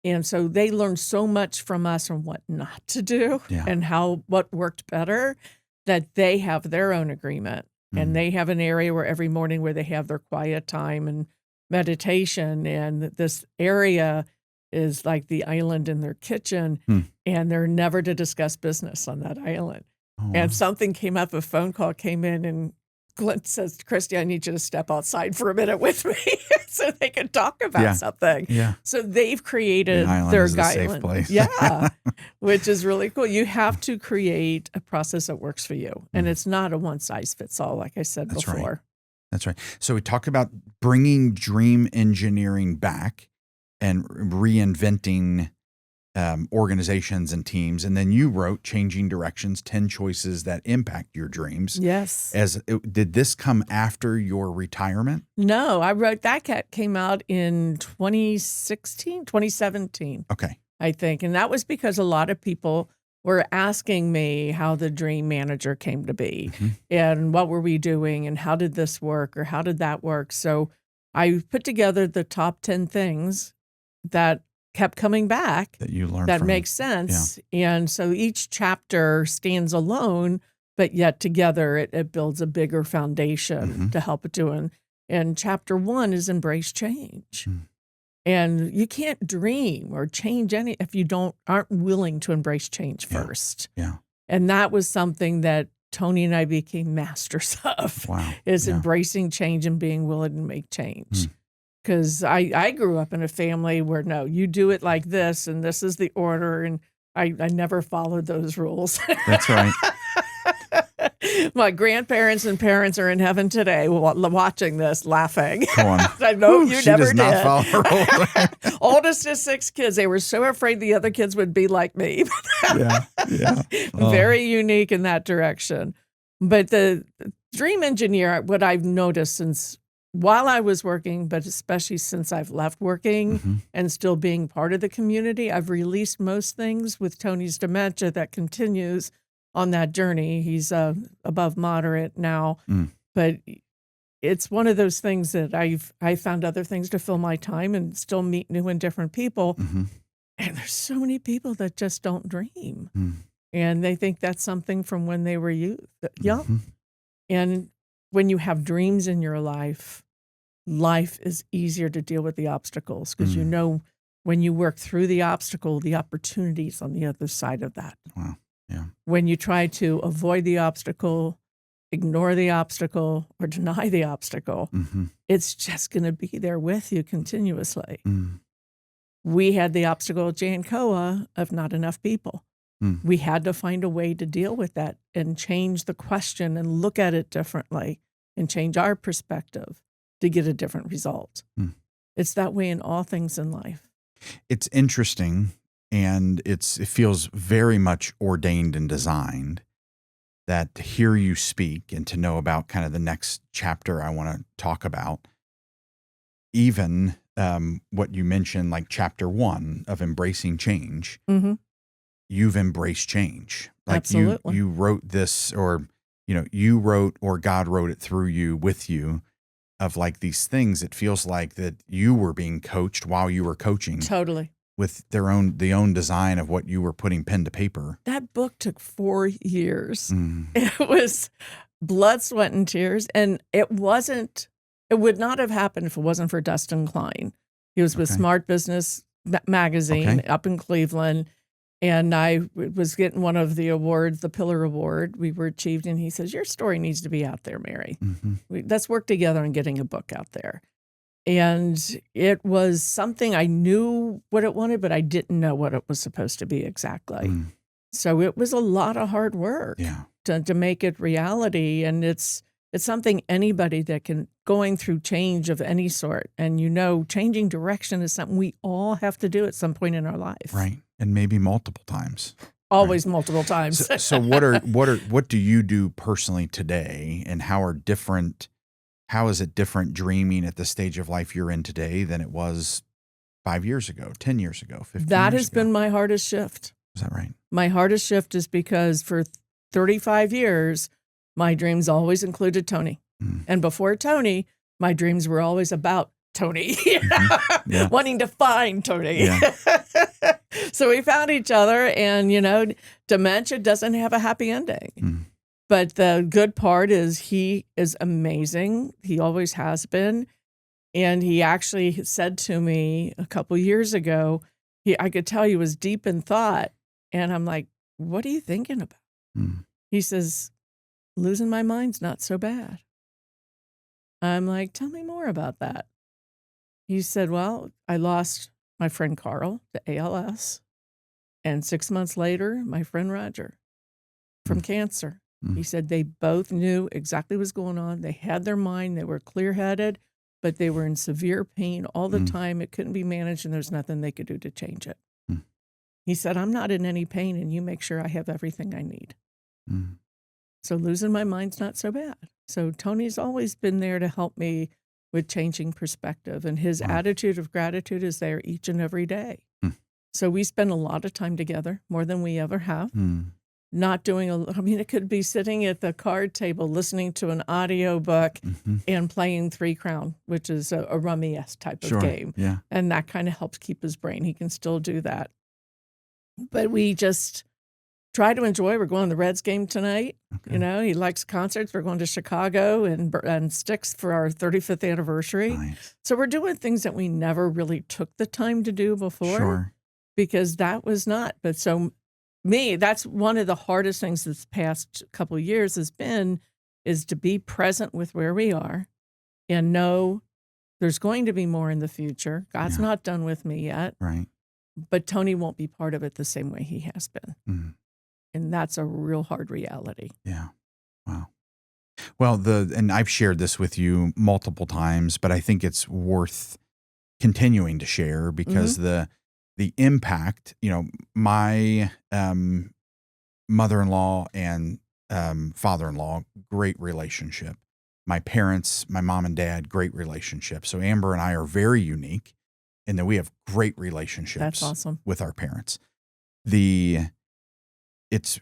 S1: And so they learned so much from us on what not to do and what worked better, that they have their own agreement. And they have an area where every morning where they have their quiet time and meditation. And this area is like the island in their kitchen. And they're never to discuss business on that island. And something came up, a phone call came in, and Clint says, Christy, I need you to step outside for a minute with me so they can talk about something. So they've created their island. Which is really cool. You have to create a process that works for you. And it's not a one size fits all, like I said before.
S2: That's right. So we talk about bringing dream engineering back and reinventing organizations and teams. And then you wrote Changing Directions, 10 Choices That Impact Your Dreams.
S1: Yes.
S2: Did this come after your retirement?
S1: No, I wrote that came out in 2017.
S2: Okay.
S1: I think. And that was because a lot of people were asking me how the dream manager came to be and what were we doing and how did this work or how did that work? So I put together the top 10 things that kept coming back
S2: that you learned
S1: that
S2: from.
S1: makes sense. And so each chapter stands alone, but yet together it builds a bigger foundation to help it do. And chapter 1 is embrace change. And you can't dream or change any if you aren't willing to embrace change first. And that was something that Tony and I became masters of. Is embracing change and being willing to make change. Because I grew up in a family where, no, you do it like this, and this is the order, and I never followed those rules.
S2: That's right.
S1: My grandparents and parents are in heaven today watching this, laughing.
S2: Go on.
S1: I know you
S2: she
S1: never
S2: does
S1: did.
S2: Not follow her rules.
S1: Oldest is 6 kids. They were so afraid the other kids would be like me. Very unique in that direction. But the dream engineer, what I've noticed while I was working, but especially since I've left working and still being part of the community, I've released most things with Tony's dementia that continues on that journey. He's above moderate now, but it's one of those things that I found other things to fill my time and still meet new and different people. And there's so many people that just don't dream. And they think that's something from when they were young. And when you have dreams in your life is easier to deal with the obstacles because you know when you work through the obstacle, the opportunities on the other side of that.
S2: Wow. Yeah.
S1: When you try to avoid the obstacle, ignore the obstacle, or deny the obstacle, it's just going to be there with you continuously. We had the obstacle at JANCOA of not enough people. We had to find a way to deal with that and change the question and look at it differently and change our perspective to get a different result. It's that way in all things in life.
S2: It's interesting, and it feels very much ordained and designed that to hear you speak and to know about kind of the next chapter I want to talk about, even what you mentioned, like chapter 1 of embracing change, you've embraced change. Like
S1: Absolutely.
S2: You wrote this, or you wrote, or God wrote it through you, with you, of like these things. It feels like that you were being coached while you were coaching.
S1: Totally.
S2: With the own design of what you were putting pen to paper.
S1: That book took 4 years. It was blood, sweat, and tears. And it would not have happened if it wasn't for Dustin Klein. He was with Smart Business Magazine up in Cleveland. And I was getting one of the awards, the Pillar Award we were achieved. And he says, your story needs to be out there, Mary. Let's work together on getting a book out there. And it was something I knew what it wanted, but I didn't know what it was supposed to be exactly. So it was a lot of hard work to make it reality. And it's something anybody that can, going through change of any sort, and changing direction is something we all have to do at some point in our life.
S2: Right. And maybe multiple times.
S1: Always multiple times.
S2: So what do you do personally today, and how is it different dreaming at the stage of life you're in today than it was 5 years ago, 10 years ago, 15 years ago?
S1: That has been my hardest shift.
S2: Is that right? My
S1: hardest shift is because for 35 years, my dreams always included Tony. And before Tony, my dreams were always about Tony, wanting to find Tony. So we found each other, and, dementia doesn't have a happy ending. But the good part is he is amazing. He always has been. And he actually said to me a couple years ago, I could tell he was deep in thought. And I'm like, what are you thinking about? He says, losing my mind's not so bad. I'm like, tell me more about that. He said, well, I lost my friend Carl to ALS. And 6 months later, my friend Roger from cancer. He said they both knew exactly what was going on. They had their mind. They were clear-headed, but they were in severe pain all the time. It couldn't be managed, and there's nothing they could do to change it. He said, I'm not in any pain, and you make sure I have everything I need. So losing my mind's not so bad. So Tony's always been there to help me with changing perspective, and his attitude of gratitude is there each and every day. So we spend a lot of time together, more than we ever have. Not doing it could be sitting at the card table, listening to an audio book and playing 3 Crown, which is a rummy-esque type of game.
S2: Yeah.
S1: And that kind of helps keep his brain. He can still do that. But we just try to enjoy. We're going to the Reds game tonight. Okay. He likes concerts. We're going to Chicago and Styx for our 35th anniversary.
S2: Nice.
S1: So we're doing things that we never really took the time to do before. Because that was not. But so that's one of the hardest things this past couple of years is to be present with where we are and know there's going to be more in the future. God's not done with me yet.
S2: Right.
S1: But Tony won't be part of it the same way he has been. And that's a real hard reality.
S2: Yeah. Wow. Well, and I've shared this with you multiple times, but I think it's worth continuing to share because the impact, my mother-in-law and father-in-law, great relationship. My parents, my mom and dad, great relationship. So Amber and I are very unique in that we have great relationships.
S1: That's awesome.
S2: With our parents. It's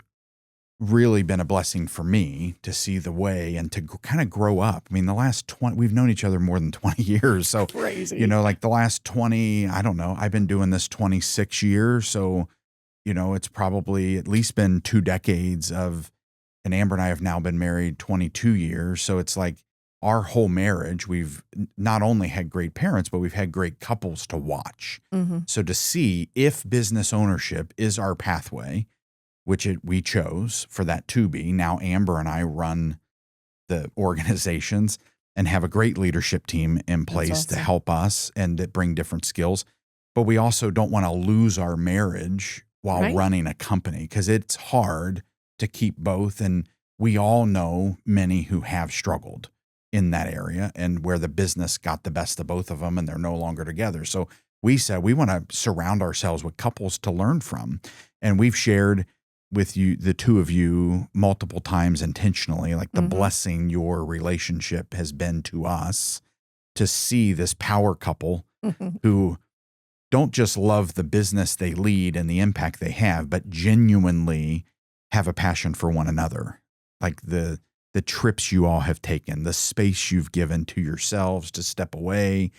S2: really been a blessing for me to see the way and to kind of grow up. I mean, the last 20, we've known each other more than 20 years. So,
S1: crazy.
S2: Like the last 20, I don't know, I've been doing this 26 years. So, it's probably at least been 2 decades and Amber and I have now been married 22 years. So it's like our whole marriage, we've not only had great parents, but we've had great couples to watch. So to see if business ownership is our pathway, which we chose for that to be. Now Amber and I run the organizations and have a great leadership team in place to help us and that bring different skills. But we also don't want to lose our marriage while running a company because it's hard to keep both. And we all know many who have struggled in that area and where the business got the best of both of them and they're no longer together. So we said we want to surround ourselves with couples to learn from. And we've shared with you, the two of you, multiple times intentionally, like the blessing your relationship has been to us to see this power couple who don't just love the business they lead and the impact they have, but genuinely have a passion for one another. Like the trips you all have taken, the space you've given to yourselves to step away,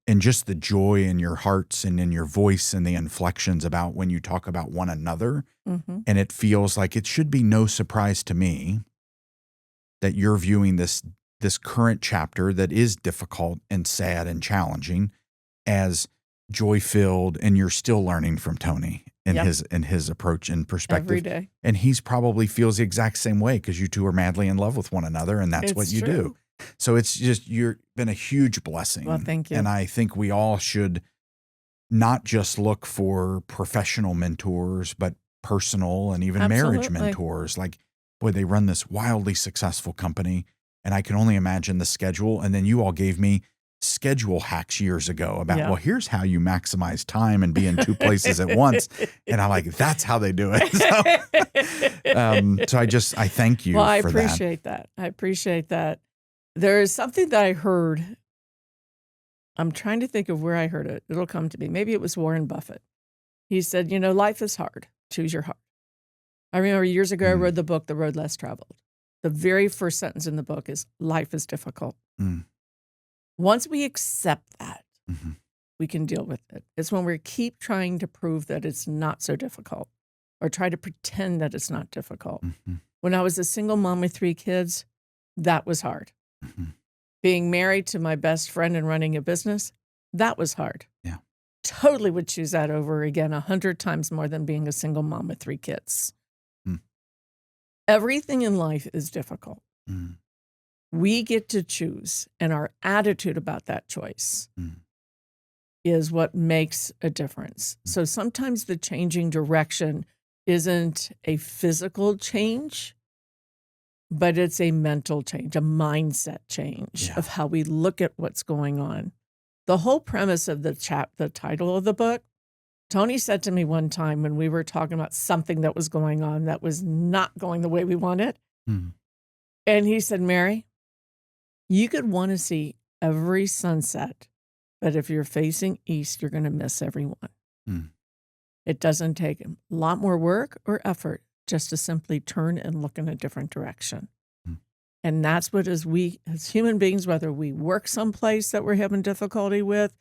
S2: and just the joy in your hearts and in your voice and the inflections about when you talk about one another. And it feels like it should be no surprise to me that you're viewing this current chapter that is difficult and sad and challenging as joy-filled, and you're still learning from Tony and
S1: Yep.
S2: his approach and perspective.
S1: Every day.
S2: And he's probably feels the exact same way because you two are madly in love with one another, and that's what
S1: It's
S2: you
S1: true.
S2: do. So it's just, you've been a huge blessing.
S1: Well, thank you.
S2: And I think we all should not just look for professional mentors, but personal and even marriage
S1: Absolutely.
S2: mentors. Like, boy, they run this wildly successful company, and I can only imagine the schedule. And then you all gave me schedule hacks years ago about,
S1: Yeah.
S2: well, here's how you maximize time and be in two places at once. And I'm like, that's how they do it. So I thank you
S1: Well, I
S2: for
S1: appreciate that. I appreciate that. There is something that I heard. I'm trying to think of where I heard it. It'll come to me. Maybe it was Warren Buffett. He said, life is hard. Choose your heart. I remember years ago, I read the book, The Road Less Traveled. The very first sentence in the book is, life is difficult. Once we accept that, we can deal with it. It's when we keep trying to prove that it's not so difficult or try to pretend that it's not difficult. When I was a single mom with 3 kids, that was hard. Being married to my best friend and running a business, that was hard.
S2: Yeah.
S1: Totally would choose that over again 100 times more than being a single mom with 3 kids. Everything in life is difficult. We get to choose, and our attitude about that choice is what makes a difference. So sometimes the changing direction isn't a physical change, but it's a mental change, a mindset change of how we look at what's going on. The whole premise of the title of the book, Tony said to me one time when we were talking about something that was going on that was not going the way we wanted. And he said, Mary, you could want to see every sunset, but if you're facing east, you're going to miss every one. It doesn't take a lot more work or effort just to simply turn and look in a different direction. And that's what, as human beings, whether we work someplace that we're having difficulty with,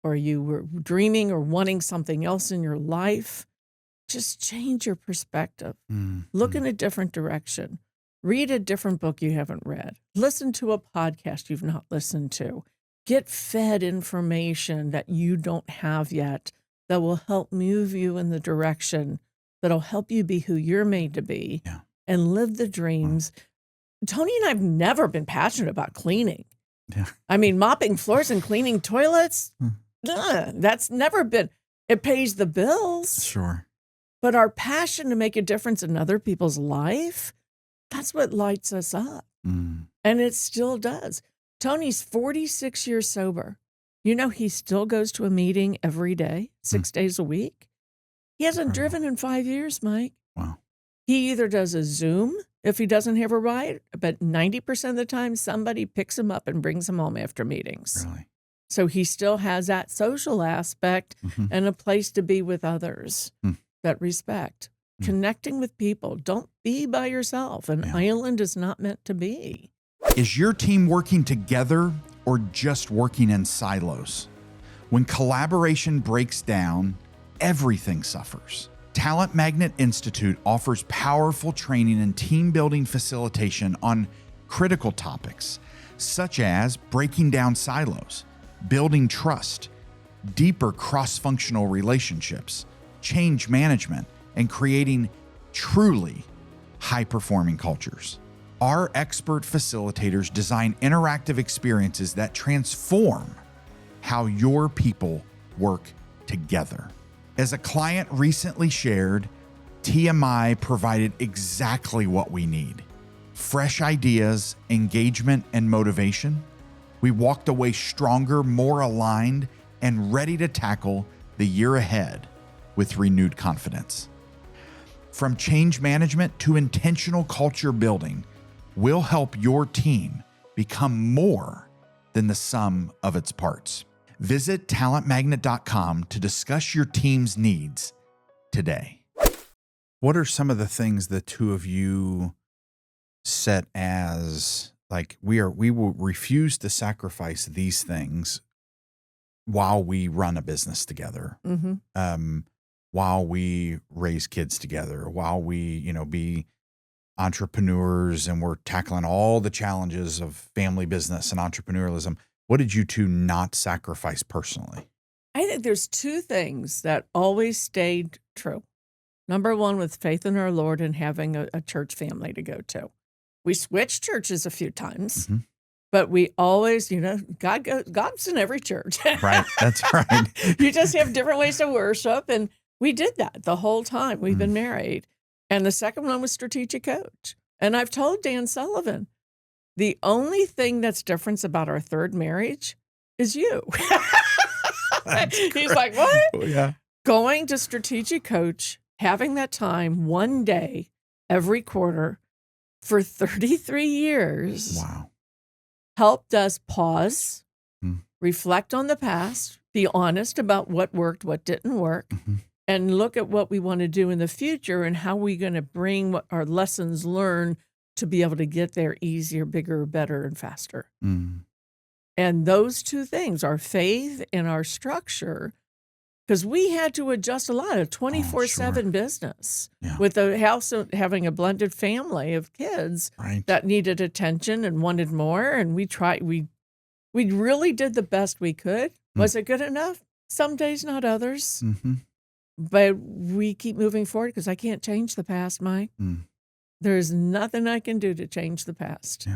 S1: or you were dreaming or wanting something else in your life, just change your perspective. Look in a different direction. Read a different book you haven't read. Listen to a podcast you've not listened to. Get fed information that you don't have yet that will help move you in the direction that'll help you be who you're made to be and live the dreams. Tony and I have never been passionate about cleaning. I mean, mopping floors and cleaning toilets, that's never been, it pays the bills.
S2: Sure.
S1: But our passion to make a difference in other people's life, that's what lights us up. And it still does. Tony's 46 years sober. He still goes to a meeting every day, 6 days a week. He hasn't driven in 5 years, Mike.
S2: Wow.
S1: He either does a Zoom if he doesn't have a ride, but 90% of the time, somebody picks him up and brings him home after meetings.
S2: Really?
S1: So he still has that social aspect and a place to be with others that respect. Connecting with people. Don't be by yourself. An island is not meant to be.
S2: Is your team working together or just working in silos? When collaboration breaks down, everything suffers. Talent Magnet Institute offers powerful training and team building facilitation on critical topics, such as breaking down silos, building trust, deeper cross-functional relationships, change management, and creating truly high-performing cultures. Our expert facilitators design interactive experiences that transform how your people work together. As a client recently shared, TMI provided exactly what we need. Fresh ideas, engagement, and motivation. We walked away stronger, more aligned, and ready to tackle the year ahead with renewed confidence. From change management to intentional culture building, we'll help your team become more than the sum of its parts. Visit talentmagnet.com to discuss your team's needs today. What are some of the things the two of you set as, like, we will refuse to sacrifice these things while we run a business together, while we raise kids together, while we, be entrepreneurs and we're tackling all the challenges of family business and entrepreneurialism? What did you two not sacrifice personally?
S1: I think there's two things that always stayed true. Number one, with faith in our Lord and having a church family to go to. We switched churches a few times, but we always, God's in every church.
S2: Right. That's right.
S1: You just have different ways to worship. And we did that the whole time we've been married. And the second one was strategic coach. And I've told Dan Sullivan, the only thing that's different about our third marriage is you. He's like, what?
S2: Oh, yeah.
S1: Going to strategic coach, having that time one day every quarter for 33 years.
S2: Wow.
S1: Helped us pause, reflect on the past, be honest about what worked, what didn't work, and look at what we want to do in the future and how we're going to bring what our lessons learned to be able to get there easier, bigger, better, and faster. And those two things, our faith and our structure, because we had to adjust a lot of 24/7 business with the house having a blended family of kids that needed attention and wanted more. And we really did the best we could. Was it good enough? Some days, not others. But we keep moving forward because I can't change the past, Mike. There's nothing I can do to change the past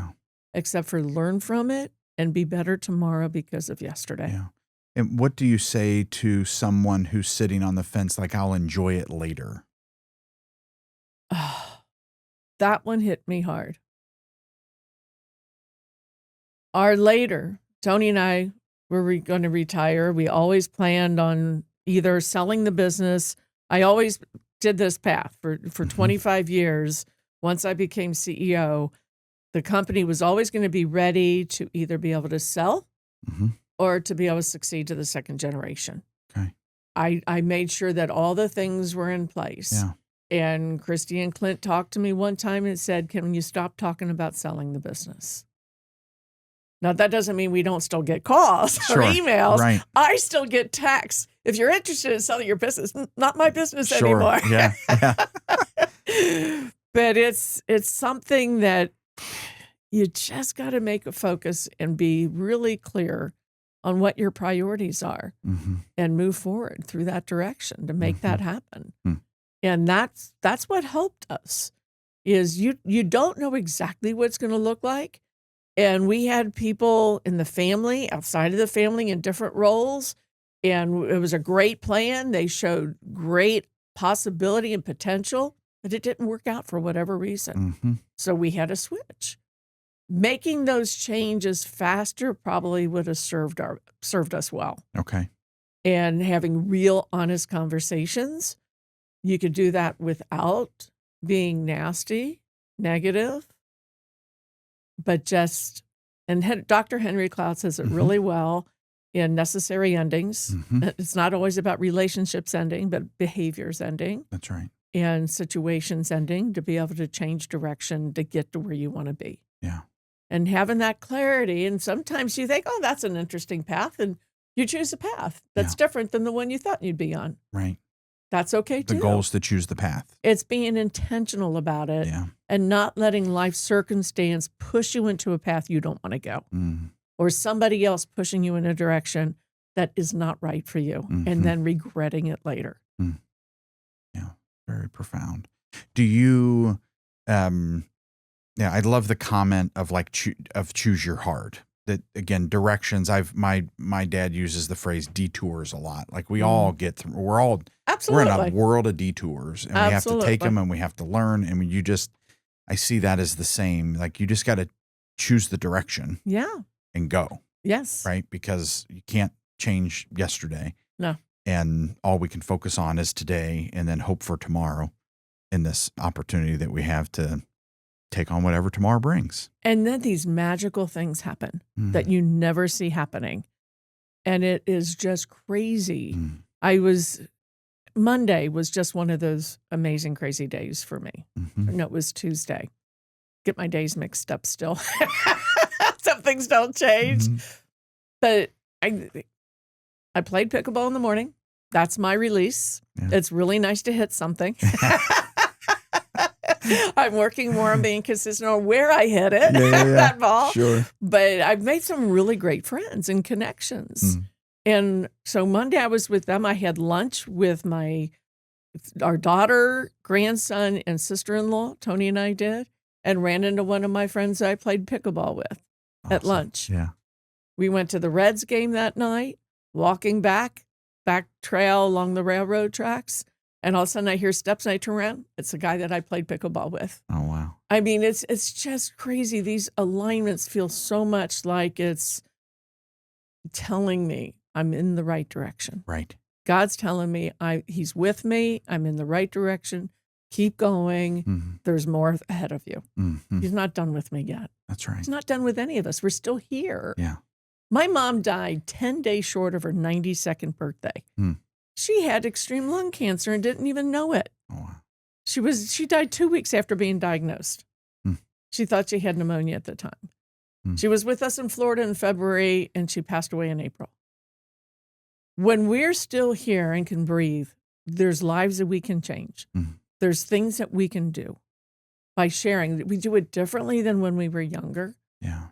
S1: except for learn from it and be better tomorrow because of yesterday.
S2: Yeah. And what do you say to someone who's sitting on the fence like, I'll enjoy it later?
S1: That one hit me hard. Our later, Tony and I were going to retire. We always planned on either selling the business. I always did this path for 25 years. Once I became CEO, the company was always going to be ready to either be able to sell or to be able to succeed to the second generation.
S2: Okay.
S1: I made sure that all the things were in place.
S2: Yeah.
S1: And Christy and Clint talked to me one time and said, can you stop talking about selling the business? Now, that doesn't mean we don't still get calls or emails. Right. I still get texts. If you're interested in selling your business, not my business anymore.
S2: Yeah.
S1: But it's something that you just got to make a focus and be really clear on what your priorities are and move forward through that direction to make that happen. And that's what helped us is you don't know exactly what it's going to look like. And we had people in the family, outside of the family in different roles. And it was a great plan. They showed great possibility and potential, but it didn't work out for whatever reason. So we had to switch. Making those changes faster probably would have served us well.
S2: Okay.
S1: And having real, honest conversations, you could do that without being nasty, negative, but just, and Dr. Henry Cloud says it really well in Necessary Endings. It's not always about relationships ending, but behaviors ending.
S2: That's right.
S1: And situations ending to be able to change direction to get to where you want to be.
S2: Yeah.
S1: And having that clarity. And sometimes you think, oh, that's an interesting path. And you choose a path that's different than the one you thought you'd be on.
S2: Right.
S1: That's okay too.
S2: The goal is to choose the path.
S1: It's being intentional about it and not letting life circumstance push you into a path you don't want to go or somebody else pushing you in a direction that is not right for you and then regretting it later.
S2: Yeah. Very profound. Do you, I love the comment of like, choose your heart. That again, directions. My dad uses the phrase detours a lot. Like we all get through. We're in a world of detours, and we have to take them, and we have to learn. And I see that as the same. Like you just got to choose the direction, and go.
S1: Yes,
S2: right, because you can't change yesterday.
S1: No,
S2: and all we can focus on is today, and then hope for tomorrow. In this opportunity that we have to take on whatever tomorrow brings.
S1: And then these magical things happen that you never see happening. And it is just crazy. Monday was just one of those amazing, crazy days for me. No, it was Tuesday. Get my days mixed up still. Some things don't change. But I played pickleball in the morning. That's my release. Yeah. It's really nice to hit something. I'm working more on being consistent on where I hit it, that ball.
S2: Sure.
S1: But I've made some really great friends and connections. And so Monday I was with them. I had lunch with our daughter, grandson, and sister-in-law, Tony and I did, and ran into one of my friends that I played pickleball with at lunch.
S2: Yeah.
S1: We went to the Reds game that night, walking back trail along the railroad tracks. And all of a sudden I hear steps and I turn around. It's the guy that I played pickleball with.
S2: Oh, wow.
S1: I mean, it's just crazy. These alignments feel so much like it's telling me I'm in the right direction.
S2: Right.
S1: God's telling me he's with me. I'm in the right direction. Keep going.
S2: Mm-hmm.
S1: There's more ahead of you.
S2: Mm-hmm.
S1: He's not done with me yet.
S2: That's right.
S1: He's not done with any of us. We're still here.
S2: Yeah.
S1: My mom died 10 days short of her 92nd birthday.
S2: Mm.
S1: She had extreme lung cancer and didn't even know it.
S2: Oh, wow.
S1: She died 2 weeks after being diagnosed.
S2: Mm.
S1: She thought she had pneumonia at the time.
S2: Mm.
S1: She was with us in Florida in February, and she passed away in April. When we're still here and can breathe, there's lives that we can change.
S2: Mm.
S1: There's things that we can do by sharing. We do it differently than when we were younger.
S2: Yeah.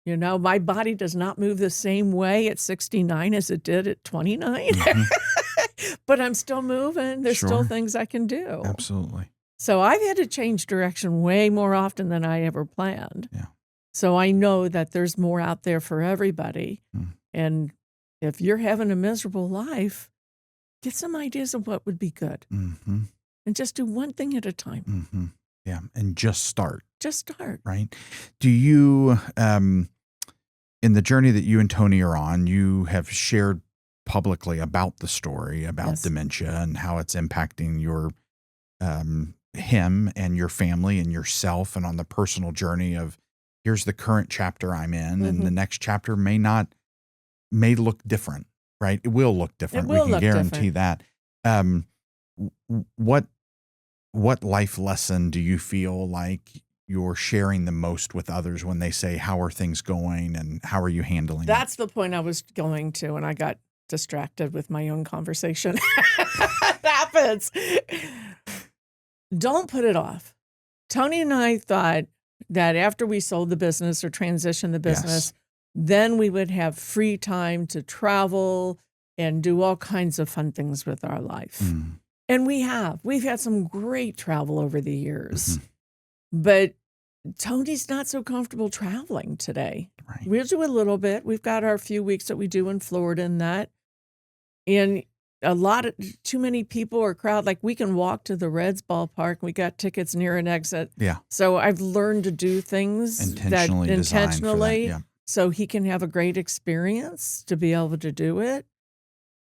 S1: You know, my body does not move the same way at 69 as it did at 29.
S2: Mm-hmm.
S1: But I'm still moving. There's
S2: Sure.
S1: still things I can do.
S2: Absolutely.
S1: So I've had to change direction way more often than I ever planned.
S2: Yeah.
S1: So I know that there's more out there for everybody.
S2: Mm.
S1: And if you're having a miserable life, get some ideas of what would be good.
S2: Mm-hmm.
S1: And just do one thing at a time.
S2: Mm-hmm. Yeah. And just start.
S1: Just start.
S2: Right. Do you, in the journey that you and Tony are on, you have shared publicly about the story about
S1: Yes.
S2: dementia and how it's impacting your him and your family and yourself, and on the personal journey of here's the current chapter I'm in, and the next chapter may look different, right? It will look different.
S1: It will
S2: We can
S1: look
S2: guarantee
S1: different.
S2: that. What life lesson do you feel like you're sharing the most with others when they say, how are things going and how are you handling it?
S1: That's the point I was going to, and I got distracted with my own conversation. It happens. Don't put it off. Tony and I thought that after we sold the business or transitioned the business, then we would have free time to travel and do all kinds of fun things with our life.
S2: Mm.
S1: And we have. We've had some great travel over the years.
S2: Mm-hmm.
S1: But Tony's not so comfortable traveling today.
S2: Right.
S1: We'll do a little bit. We've got our few weeks that we do in Florida and that. And too many people or crowd. Like we can walk to the Reds ballpark. We got tickets near an exit.
S2: Yeah.
S1: So I've learned to do things intentionally
S2: Yeah.
S1: so he can have a great experience to be able to do it.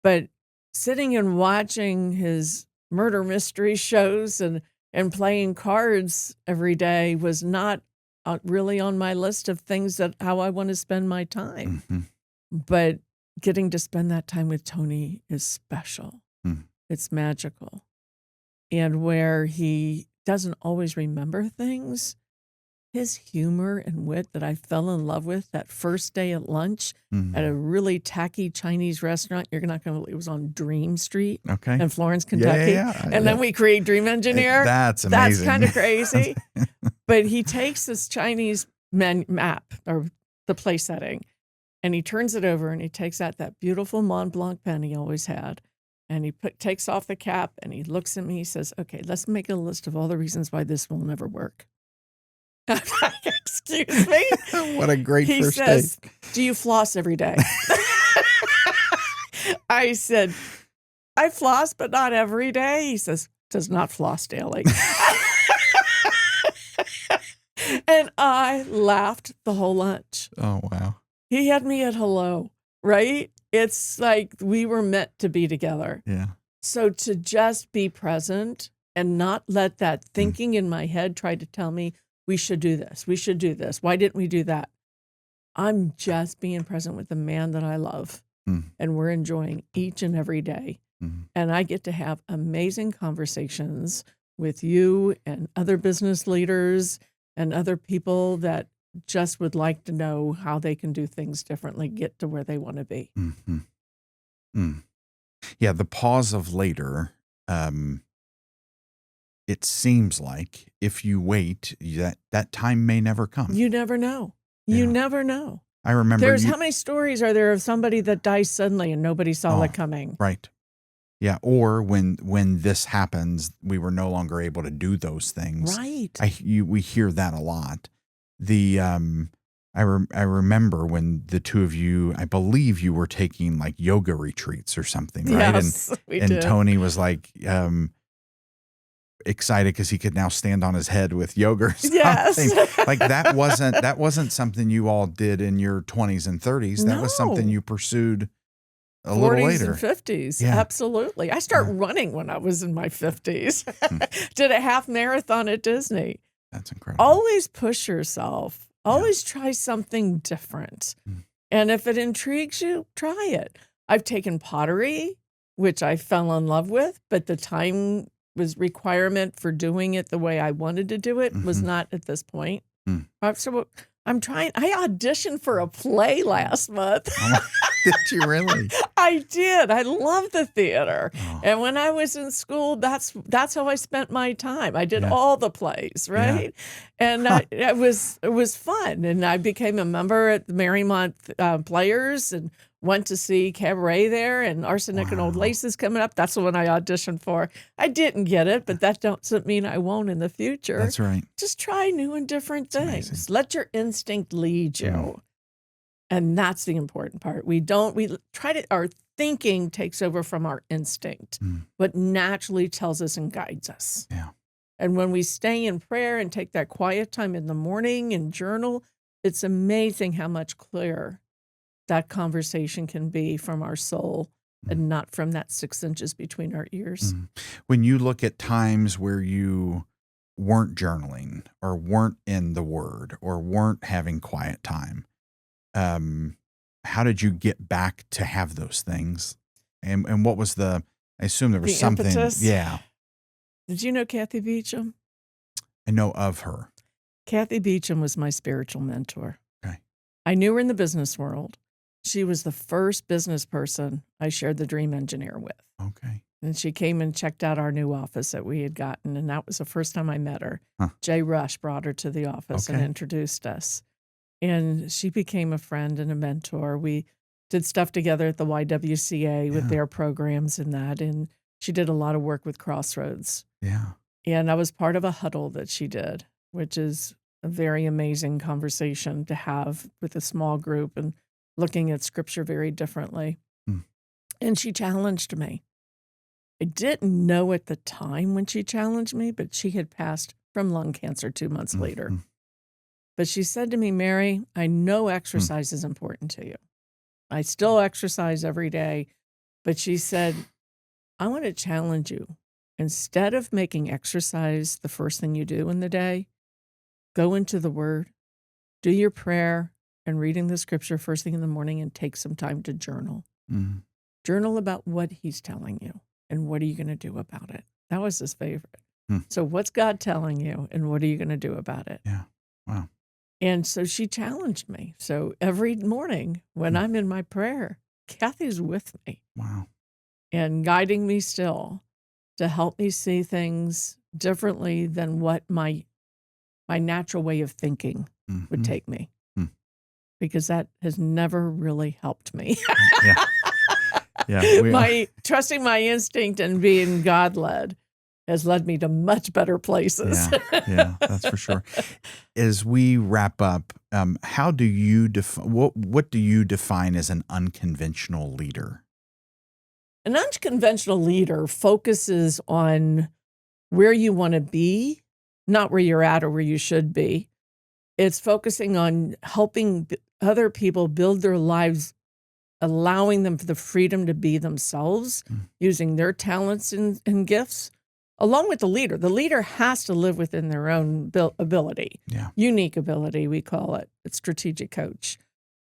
S1: But sitting and watching his murder mystery shows and playing cards every day was not really on my list of things that how I want to spend my time.
S2: Mm-hmm.
S1: But getting to spend that time with Tony is special.
S2: Mm.
S1: It's magical. And where he doesn't always remember things, his humor and wit that I fell in love with that first day at lunch
S2: Mm-hmm.
S1: at a really tacky Chinese restaurant. You're not going to believe it was on Dream Street
S2: Okay.
S1: in Florence, Kentucky.
S2: Yeah.
S1: And then we create Dream Engineer.
S2: That's
S1: That's
S2: amazing.
S1: kind of crazy. But he takes this Chinese map or the place setting, and he turns it over and he takes out that beautiful Mont Blanc pen he always had. And he takes off the cap and he looks at me. He says, okay, let's make a list of all the reasons why this will never work. I'm like, excuse me?
S2: What a great
S1: He
S2: first
S1: says,
S2: date.
S1: do you floss every day? I said, I floss, but not every day. He says, does not floss daily. And I laughed the whole lunch.
S2: Oh, wow.
S1: He had me at hello, right? It's like we were meant to be together.
S2: Yeah.
S1: So to just be present and not let that thinking in my head try to tell me, we should do this. We should do this. Why didn't we do that? I'm just being present with the man that I love.
S2: Mm.
S1: And we're enjoying each and every day.
S2: Mm.
S1: And I get to have amazing conversations with you and other business leaders and other people that just would like to know how they can do things differently, get to where they want to be.
S2: Mm-hmm. Mm. Yeah, the pause of later, it seems like if you wait, that time may never come.
S1: You never know. You
S2: Yeah.
S1: never know.
S2: I remember
S1: how many stories are there of somebody that dies suddenly and nobody saw it coming?
S2: Right. Yeah. Or when this happens, we were no longer able to do those things.
S1: Right.
S2: We hear that a lot. I remember when the two of you, I believe you were taking like yoga retreats or something, right?
S1: Yes, we
S2: and
S1: did.
S2: Tony was like excited because he could now stand on his head with yoga or something.
S1: Yes.
S2: Like that wasn't something you all did in your 20s and 30s. That was something you pursued a little
S1: 40s
S2: later.
S1: and 50s.
S2: Yeah.
S1: Absolutely. I started running when I was in my 50s. Did a half marathon at Disney.
S2: That's incredible.
S1: Always push yourself. Always try something different. And if it intrigues you, try it. I've taken pottery, which I fell in love with, but the time requirement for doing it the way I wanted to do it was not at this point. So I'm trying. I auditioned for a play last month.
S2: Did you really?
S1: I did. I love the theater. And when I was in school, that's how I spent my time. I did all the plays, right? And it was fun. And I became a member at the Marymount Players and went to see Cabaret there, and Arsenic and Old Lace is coming up. That's the one I auditioned for. I didn't get it, but that doesn't mean I won't in the future.
S2: That's right.
S1: Just try new and different things.
S2: Amazing.
S1: Let your instinct lead you. And that's the important part. Our thinking takes over from our instinct, what naturally tells us and guides us.
S2: Yeah.
S1: And when we stay in prayer and take that quiet time in the morning and journal, it's amazing how much clearer that conversation can be from our soul and not from that 6 inches between our ears.
S2: When you look at times where you weren't journaling or weren't in the Word or weren't having quiet time, how did you get back to have those things? And what was I assume there was something.
S1: Impetus?
S2: Yeah.
S1: Did you know Kathy Beecham?
S2: I know of her.
S1: Kathy Beecham was my spiritual mentor.
S2: Okay.
S1: I knew her in the business world. She was the first business person I shared the Dream Engineer with.
S2: Okay.
S1: And she came and checked out our new office that we had gotten. And that was the first time I met her. Jay Rush brought her to the office and introduced us. And she became a friend and a mentor. We did stuff together at the YWCA with their programs and that. And she did a lot of work with Crossroads.
S2: Yeah.
S1: And I was part of a huddle that she did, which is a very amazing conversation to have with a small group and looking at scripture very differently. And she challenged me. I didn't know at the time when she challenged me, but she had passed from lung cancer 2 months later. But she said to me, Mary, I know exercise is important to you. I still exercise every day. But she said, I want to challenge you. Instead of making exercise the first thing you do in the day, go into the Word, do your prayer and reading the scripture first thing in the morning, and take some time to journal. Journal about what he's telling you and what are you going to do about it. That was his favorite. So what's God telling you and what are you going to do about it?
S2: Yeah. Wow.
S1: And so she challenged me. So every morning when I'm in my prayer, Kathy's with me.
S2: Wow.
S1: And guiding me still to help me see things differently than what my natural way of thinking would take me. Because that has never really helped me. Trusting my instinct and being God-led has led me to much better places.
S2: Yeah, that's for sure. As we wrap up, how do you what do you define as an unconventional leader?
S1: An unconventional leader focuses on where you want to be, not where you're at or where you should be. It's focusing on helping other people build their lives, allowing them the freedom to be themselves, using their talents and gifts, along with the leader. The leader has to live within their own ability, unique ability, we call it. It's strategic coach.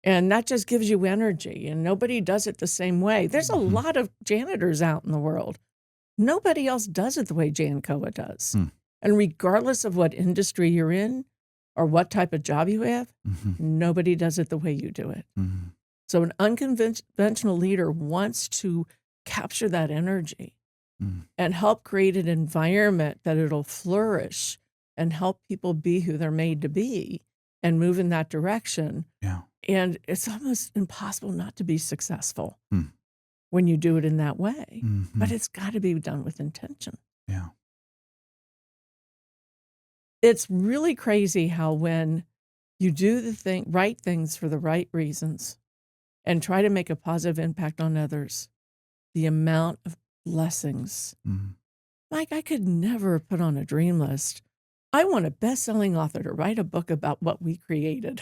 S1: And that just gives you energy, and nobody does it the same way. There's a lot of janitors out in the world. Nobody else does it the way JANCOA does. And regardless of what industry you're in or what type of job you have, nobody does it the way you do it. So an unconventional leader wants to capture that energy and help create an environment that it'll flourish and help people be who they're made to be and move in that direction And it's almost impossible not to be successful
S2: Hmm.
S1: when you do it in that way.
S2: Mm-hmm.
S1: But it's got to be done with intention.
S2: Yeah.
S1: It's really crazy how when you do the right things for the right reasons and try to make a positive impact on others, the amount of blessings.
S2: Mm-hmm.
S1: Mike, I could never put on a dream list, I want a best-selling author to write a book about what we created.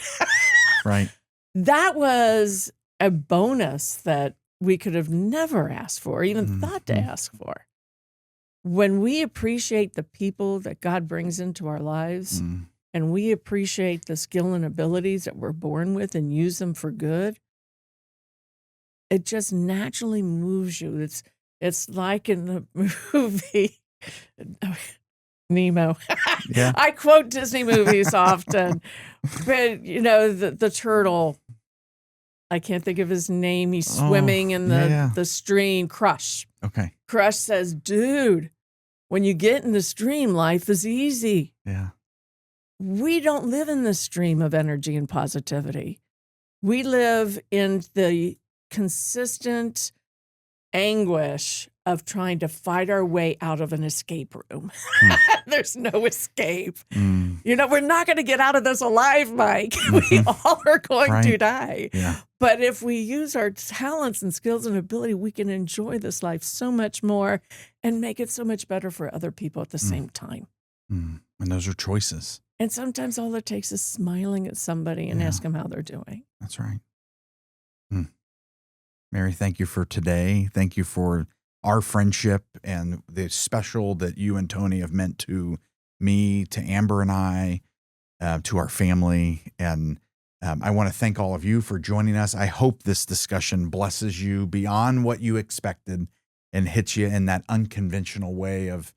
S2: Right.
S1: That was a bonus that we could have never asked for, even thought to ask for. When we appreciate the people that God brings into our lives, and we appreciate the skill and abilities that we're born with and use them for good, it just naturally moves you. It's like in the movie Nemo.
S2: Yeah.
S1: I quote Disney movies often, but the turtle, I can't think of his name. He's swimming in the stream. Crush.
S2: Okay.
S1: Crush says, dude, when you get in the stream, life is easy.
S2: Yeah.
S1: We don't live in the stream of energy and positivity. We live in the consistent anguish of trying to fight our way out of an escape room. There's no escape. We're not going to get out of this alive, Mike. We all are going to die.
S2: Yeah.
S1: But if we use our talents and skills and ability, we can enjoy this life so much more and make it so much better for other people at the same time.
S2: And those are choices.
S1: And sometimes all it takes is smiling at somebody and ask them how they're doing.
S2: That's right. Mary, thank you for today. Thank you for our friendship and the special that you and Tony have meant to me, to Amber and I, to our family. And I want to thank all of you for joining us. I hope this discussion blesses you beyond what you expected and hits you in that unconventional way of,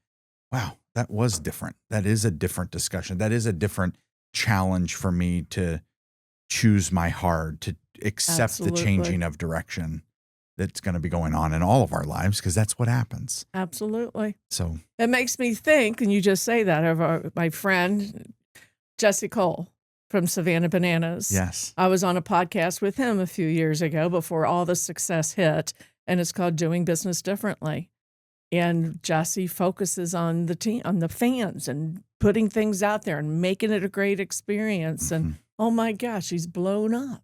S2: wow, that was different. That is a different discussion. That is a different challenge for me to choose my heart, to accept the changing of direction that's going to be going on in all of our lives, because that's what happens.
S1: Absolutely.
S2: So
S1: it makes me think, and you just say that, of my friend, Jesse Cole from Savannah Bananas.
S2: Yes.
S1: I was on a podcast with him a few years ago before all the success hit, and it's called Doing Business Differently. And Jesse focuses on the team, on the fans, and putting things out there and making it a great experience. And oh my gosh, he's blown up.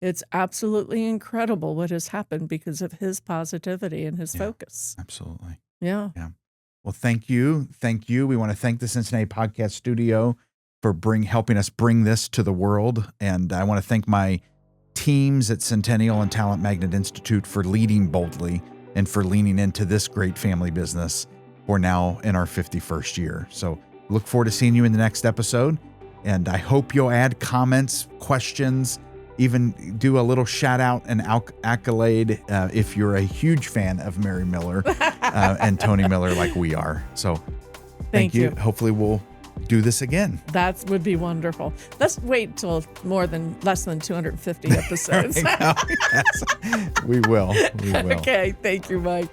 S1: It's absolutely incredible what has happened because of his positivity and his focus.
S2: Absolutely.
S1: Yeah.
S2: Well, thank you. Thank you. We want to thank the Cincinnati Podcast Studio for helping us bring this to the world. And I want to thank my teams at Centennial and Talent Magnet Institute for leading boldly and for leaning into this great family business. We're now in our 51st year. So look forward to seeing you in the next episode. And I hope you'll add comments, questions, even do a little shout out and accolade if you're a huge fan of Mary Miller and Tony Miller like we are. So thank you. Hopefully we'll do this again.
S1: That would be wonderful. Let's wait till less than 250 episodes.
S2: Yes, we will.
S1: Okay. Thank you, Mike.